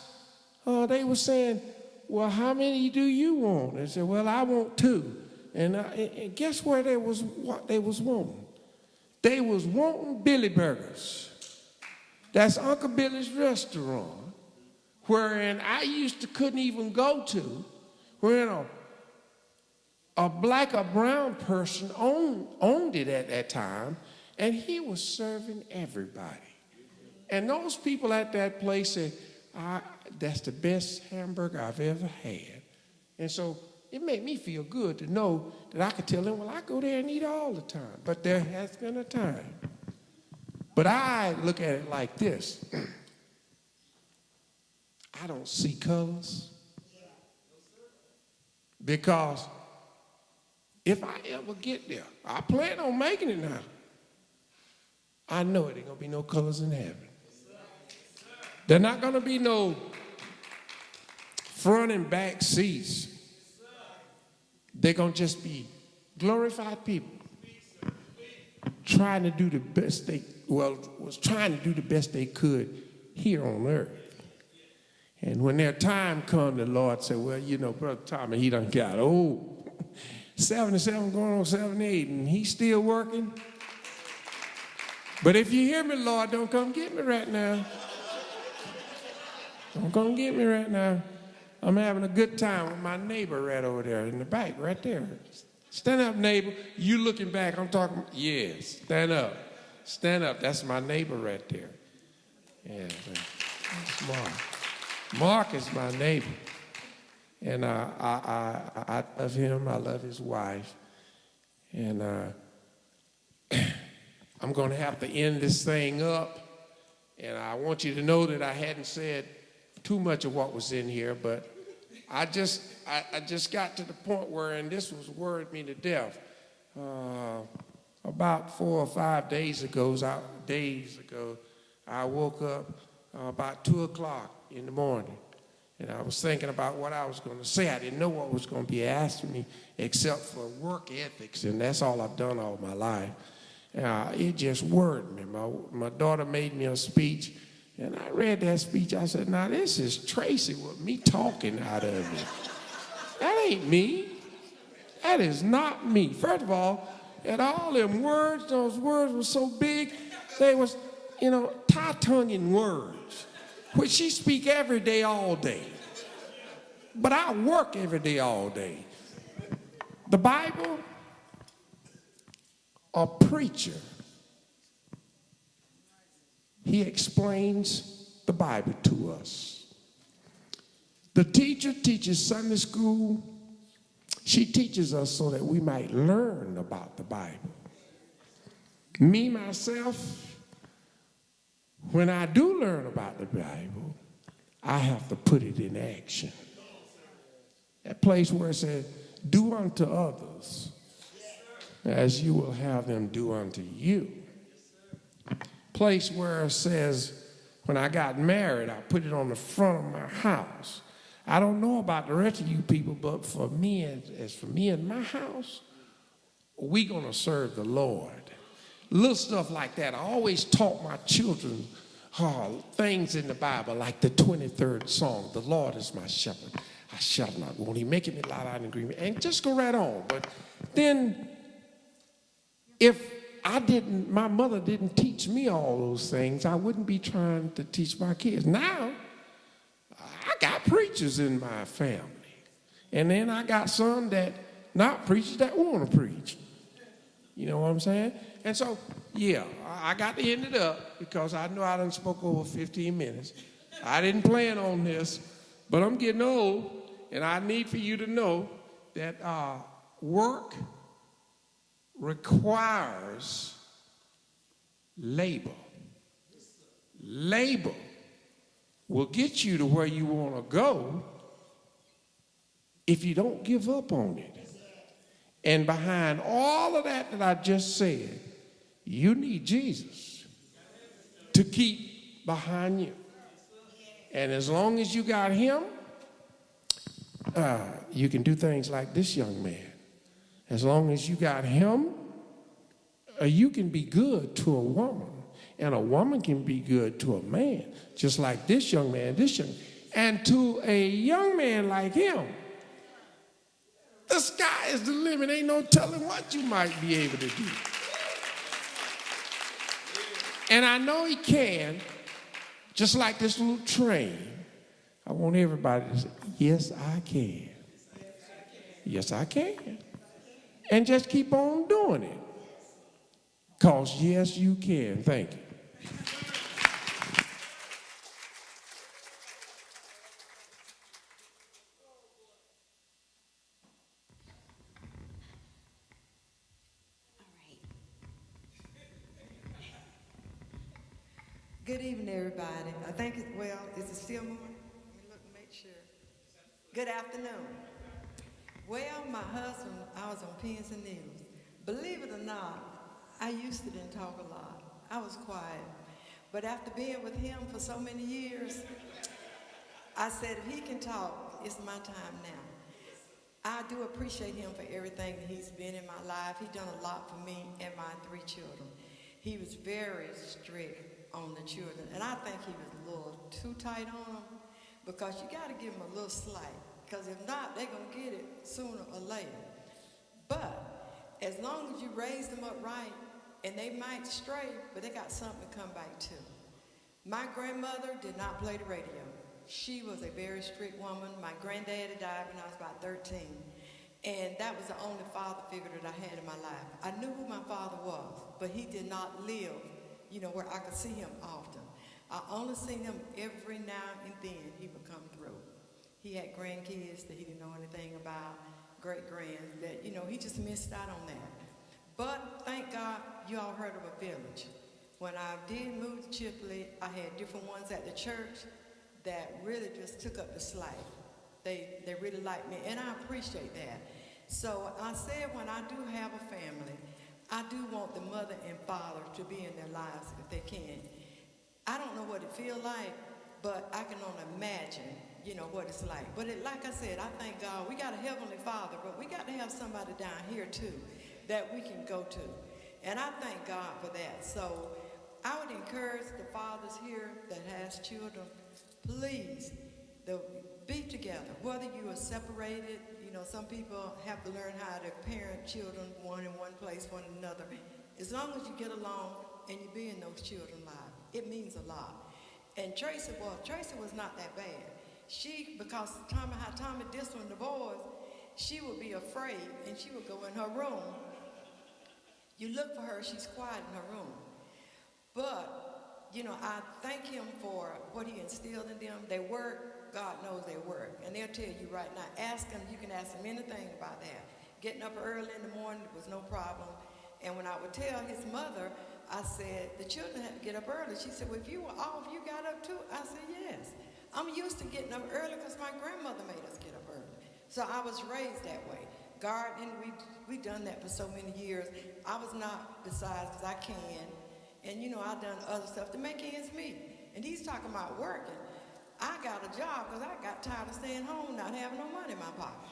they were saying, well, how many do you want? They said, well, I want 2. And guess where what they was wanting? They was wanting Billy Burgers. That's Uncle Billy's restaurant, wherein I couldn't even go to, wherein a black or brown person owned it at that time, and he was serving everybody. And those people at that place said, that's the best hamburger I've ever had. And so it made me feel good to know that I could tell them, well, I go there and eat all the time. But there has been a time. But I look at it like this. I don't see colors. Because if I ever get there, I plan on making it now. I know it ain't going to be no colors in heaven. There's not going to be no front and back seats. They're going to just be glorified people trying to do the best was trying to do the best they could here on earth. And when their time comes, the Lord said, well, Brother Tommy, he done got old. 77 going on 78, and he's still working. But if you hear me, Lord, don't come get me right now. Don't come get me right now. I'm having a good time with my neighbor right over there in the back, right there. Stand up, neighbor. You looking back. I'm talking. Yes, stand up. Stand up. That's my neighbor right there. Yeah, that's Mark. Mark is my neighbor. And I love him. I love his wife. And I'm going to have to end this thing up. And I want you to know that I hadn't said too much of what was in here, but I just got to the point where, and this was worried me to death. About 4 or 5 days ago, I woke up about 2 o'clock in the morning, and I was thinking about what I was going to say. I didn't know what was going to be asked of me except for work ethics, and that's all I've done all my life. It just worried me. My daughter made me a speech, and I read that speech. I said, now this is Tracy with me talking out of it. That ain't me. That is not me. First of all, and all them words, those words were so big, they was, tie-tonguing words, which she speak every day, all day. But I work every day, all day. The Bible, a preacher, he explains the Bible to us. The teacher teaches Sunday school. She teaches us so that we might learn about the Bible. Me, myself, when I do learn about the Bible, I have to put it in action. That place where it says, do unto others as you will have them do unto you. Place where it says, when I got married, I put it on the front of my house. I don't know about the rest of you people, but for me, as for me and my house, we're going to serve the Lord. Little stuff like that. I always taught my children things in the Bible, like the 23rd Psalm, the Lord is my shepherd. I shall not want. He making me lie down in green. And just go right on. But then, if my mother didn't teach me all those things, I wouldn't be trying to teach my kids. Now, I got preachers in my family. And then I got some that not preachers that want to preach. You know what I'm saying? And so, yeah, I got to end it up because I know I done spoke over 15 minutes. I didn't plan on this, but I'm getting old, and I need for you to know that work requires labor. Labor will get you to where you want to go if you don't give up on it. And behind all of that I just said, you need Jesus to keep behind you. And as long as you got him, you can do things like this young man. As long as you got him, you can be good to a woman. And a woman can be good to a man, just like this young man, and to a young man like him, the sky is the limit. Ain't no telling what you might be able to do. And I know he can, just like this little train. I want everybody to say, yes, I can. Yes, I can. And just keep on doing it. Because, yes, you can. Thank you. Good evening, everybody. I think is it still morning? Let me look and make sure. Good afternoon. Well, my husband, I was on pins and needles. Believe it or not, I used to didn't talk a lot. I was quiet. But after being with him for so many years, I said, if he can talk, it's my time now. I do appreciate him for everything that he's been in my life. He's done a lot for me and my 3 children. He was very strict on the children, and I think he was a little too tight on them, because you got to give them a little slack, because if not, they're going to get it sooner or later. But as long as you raise them up right, and they might stray, but they got something to come back to. My grandmother did not play the radio. She was a very strict woman. My granddaddy died when I was about 13, and that was the only father figure that I had in my life. I knew who my father was, but he did not live where I could see him often. I only seen him every now and then he would come through. He had grandkids that he didn't know anything about, great-grands that, he just missed out on that. But thank God you all heard of a village. When I did move to Chipley, I had different ones at the church that really just took up the slack. They really liked me, and I appreciate that. So I said when I do have a family, I do want the mother and father to be in their lives if they can. I don't know what it feels like, but I can only imagine, what it's like. But like I said, I thank God we got a Heavenly Father, but we got to have somebody down here too that we can go to. And I thank God for that. So I would encourage the fathers here that has children, please, be together. Whether you are separated, some people have to learn how to parent children, one in one place, one in another. As long as you get along and you be in those children's lives, it means a lot. And Tracy was not that bad. Because how Tommy disciplined the boys, she would be afraid and she would go in her room. You look for her, she's quiet in her room. But, I thank him for what he instilled in them. They work, God knows they work. And they'll tell you right now, you can ask them anything about that. Getting up early in the morning was no problem. And when I would tell his mother, I said, the children had to get up early. She said, well, if you were off, you got up too? I said, yes. I'm used to getting up early because my grandmother made us get up early. So I was raised that way. Gardening, we done that for so many years. I was not besides because I can. And, you know, I done other stuff to make ends meet. And he's talking about working. I got a job because I got tired of staying home, not having no money in my pocket.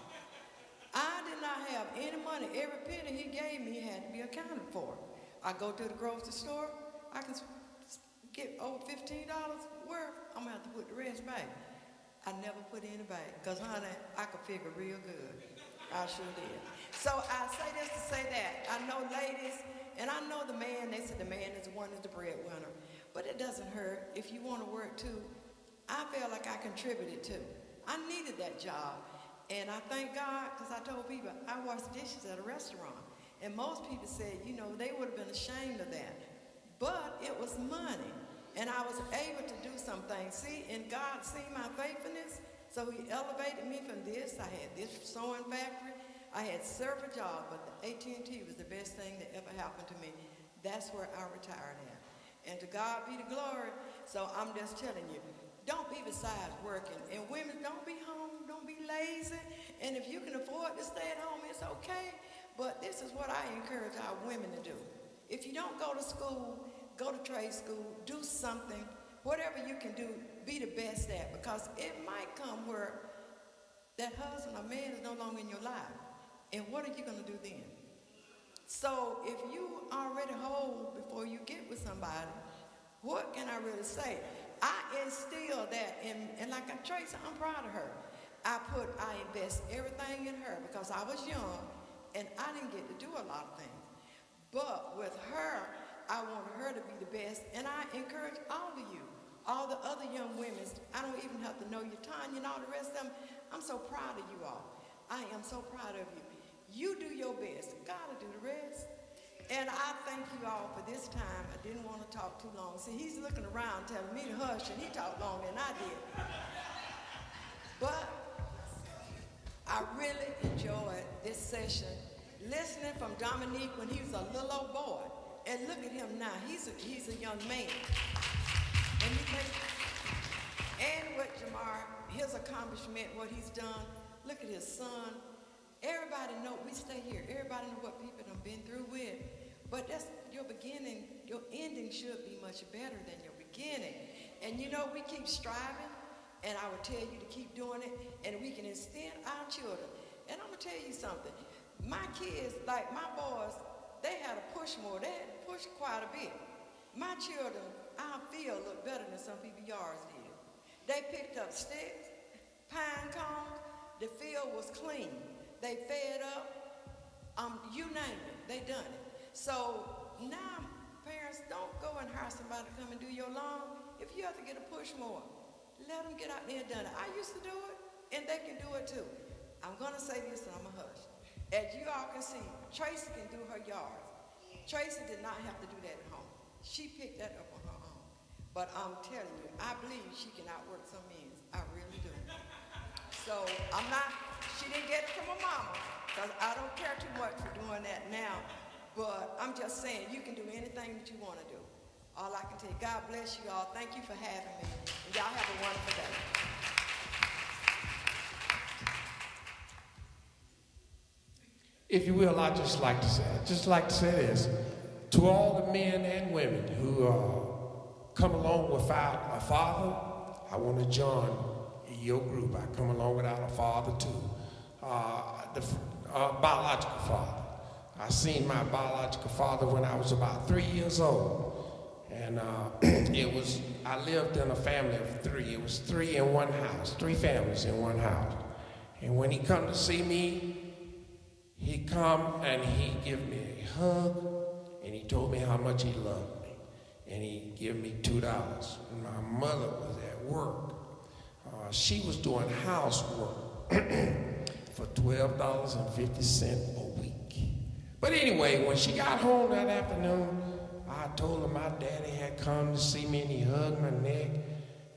I did not have any money. Every penny he gave me had to be accounted for. I go to the grocery store, I can get over $15 worth. I'm going to have to put the rest back. I never put in a bag because, honey, I could figure real good. I sure did. So I say this to say that. I know ladies, and I know the man, they said the man is the one that's the breadwinner. But it doesn't hurt. If you want to work too, I feel like I contributed too. I needed that job. And I thank God because I told people I washed dishes at a restaurant. And most people said, you know, they would have been ashamed of that. But it was money. And I was able to do some things. See, and God seen my faithfulness. So he elevated me from this. I had this sewing factory. I had several jobs, but the AT&T was the best thing that ever happened to me. That's where I retired at. And to God be the glory. So I'm just telling you, don't be besides working. And women, don't be home. Don't be lazy. And if you can afford to stay at home, it's okay. But this is what I encourage our women to do. If you don't go to school, go to trade school, do something. Whatever you can do, be the best at. Because it might come where that husband or man is no longer in your life. And what are you going to do then? So if you already whole before you get with somebody, what can I really say? I instill that in, and like Tracy, I'm proud of her. I invest everything in her because I was young and I didn't get to do a lot of things. But with her, I wanted her to be the best, and I encourage all of you, all the other young women. I don't even have to know your Tanya and all the rest of them. I'm so proud of you all. I am so proud of you. You do your best. God will do the rest. And I thank you all for this time. I didn't want to talk too long. See, he's looking around telling me to hush, and he talked longer than I did. But I really enjoyed this session, listening from Dominique when he was a little old boy. And look at him now. He's a young man. And you think, and what Jamar, his accomplishment, what he's done, look at his son. Everybody know, we stay here. Everybody know what people have been through with. But that's your beginning. Your ending should be much better than your beginning. And you know, we keep striving, and I would tell you to keep doing it, and we can instill our children. And I'm going to tell you something. My kids, like my boys, they had to push more. They had to push quite a bit. My children, our field looked better than some people's yards did. They picked up sticks, pine cones. The field was clean. They fed up. You name it, they done it. So now, parents, don't go and hire somebody to come and do your lawn. If you have to get a push mower, let them get out there and done it. I used to do it, and they can do it too. I'm going to say this, and I'm going to hush. As you all can see, Tracy can do her yard. Tracy did not have to do that at home. She picked that up on her own. But I'm telling you, I believe she can outwork some men. I really do. So she didn't get it from her mama, because I don't care too much for doing that now. But I'm just saying, you can do anything that you want to do. All I can tell you, God bless you all. Thank you for having me. And y'all have a wonderful day. If you will, I'd just like to say this. To all the men and women who come along without a father, I want to join your group. I come along without a father too. The biological father. I seen my biological father when I was about 3 years old. And I lived in a family of three. It was three in one house, three families in one house. And when he come to see me, he come and he give me a hug, and he told me how much he loved me. And he give me $2. And my mother was at work. She was doing housework for $12.50 a week. But anyway, when she got home that afternoon, I told her my daddy had come to see me, and he hugged my neck.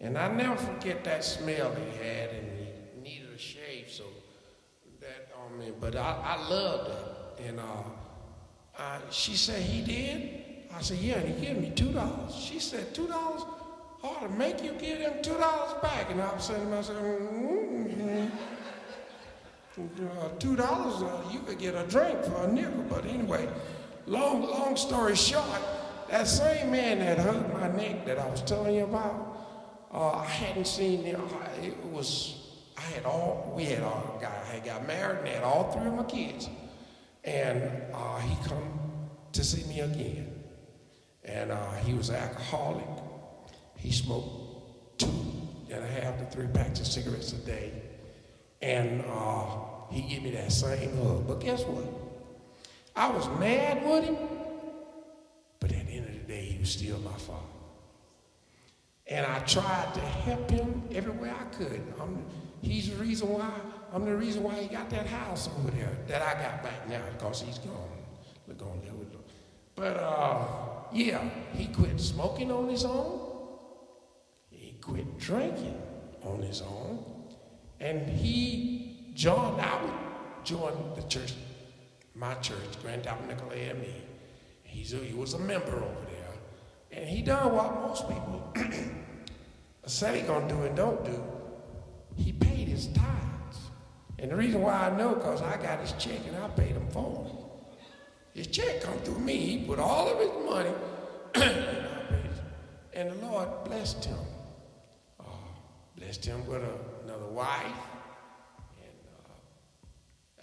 And I never forget that smell he had, and he needed a shave, so that on me. But I loved it. And she said, he did? I said, yeah, and he gave me $2. She said, $2? I ought to make you give them $2 back. And I was saying to myself, $2, you could get a drink for a nickel. But anyway, long story short, that same man that hugged my neck that I was telling you about, I hadn't seen him. We had got married and had all 3 of my kids. And he come to see me again. And he was an alcoholic. He smoked 2.5 to 3 packs of cigarettes a day. And he gave me that same hug. But guess what? I was mad with him, but at the end of the day, he was still my father. And I tried to help him everywhere I could. I'm the reason why he got that house over there that I got back now, because he's gone. We're going to live with him. But yeah, he quit smoking on his own. He quit drinking on his own. And he joined the church, my church, Grand Tabernacle AME. He was a member over there. And he done what most people say they gonna do and don't do. He paid his tithes. And the reason why I know, because I got his check and I paid him for him. His check come through me. He put all of his money and I paid it. And the Lord blessed him. Blessed him with another wife.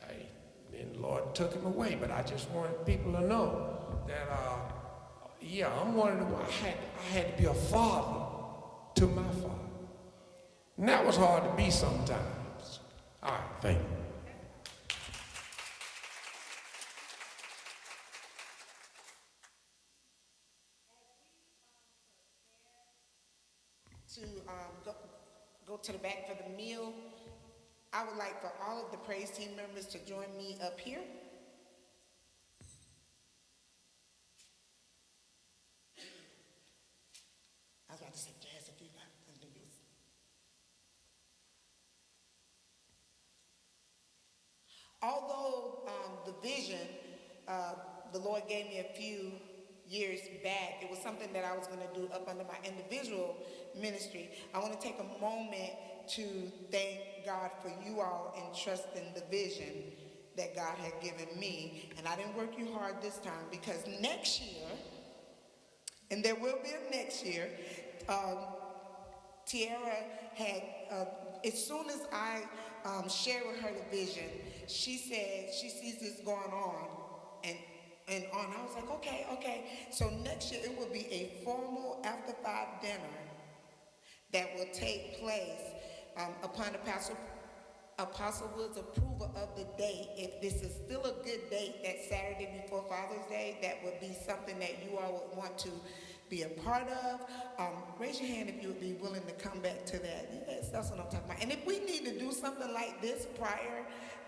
And then the Lord took him away. But I just wanted people to know that, I'm one of the, I had to be a father to my father. And that was hard to be sometimes. All right, thank you. To go to the back for the meal, I would like for all of the praise team members to join me up here. I was about to say, Jazz, if you got something to use. Although the vision, the Lord gave me a few years back, it was something that I was going to do up under my individual ministry. I want to take a moment to thank God for you all entrusting the vision that God had given me. And I didn't work you hard this time, because next year, and there will be a next year, Tiara had, as soon as I shared with her the vision, she said she sees this going on and on. I was like, okay. So next year it will be a formal after 5 dinner that will take place upon Apostle Wood's approval of the date. If this is still a good date, that Saturday before Father's Day, that would be something that you all would want to be a part of. Raise your hand if you would be willing to come back to that. Yes, that's what I'm talking about. And if we need to do something like this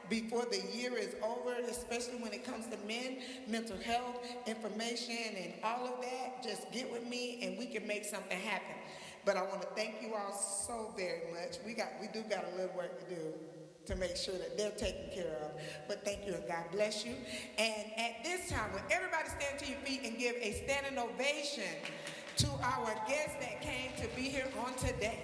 before the year is over, especially when it comes to men, mental health, information, and all of that, just get with me and we can make something happen. But I want to thank you all so very much. We do got a little work to do to make sure that they're taken care of. But thank you and God bless you. And at this time, will everybody stand to your feet and give a standing ovation to our guests that came to be here on today.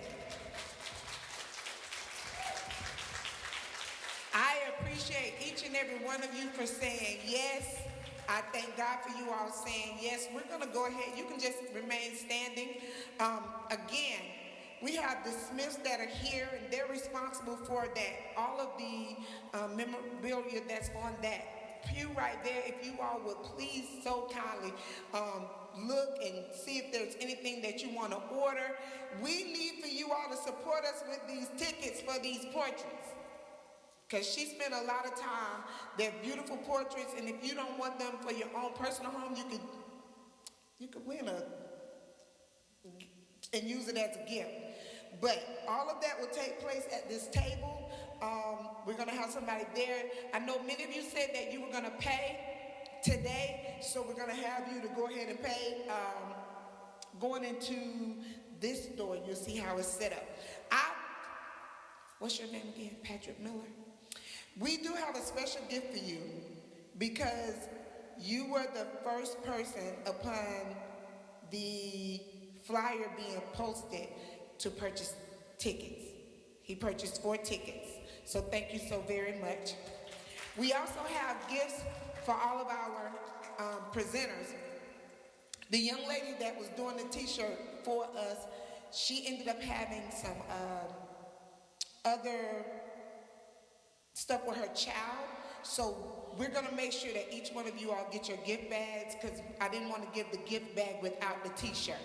I appreciate each and every one of you for saying yes. I thank God for you all saying yes. We're going to go ahead. You can just remain standing. Again, we have the Smiths that are here, and they're responsible for that. All of the memorabilia that's on that pew right there, if you all would please so kindly look and see if there's anything that you want to order. We need for you all to support us with these tickets for these portraits. Because she spent a lot of time. They're beautiful portraits, and if you don't want them for your own personal home, you could win and use it as a gift. But all of that will take place at this table. We're going to have somebody there. I know many of you said that you were going to pay today, so we're going to have you to go ahead and pay. Going into this door, you'll see how it's set up. What's your name again? Patrick Miller? We do have a special gift for you because you were the first person upon the flyer being posted to purchase tickets. He purchased 4 tickets. So thank you so very much. We also have gifts for all of our presenters. The young lady that was doing the t-shirt for us, she ended up having some other stuff with her child. So we're gonna make sure that each one of you all get your gift bags, because I didn't want to give the gift bag without the t-shirt.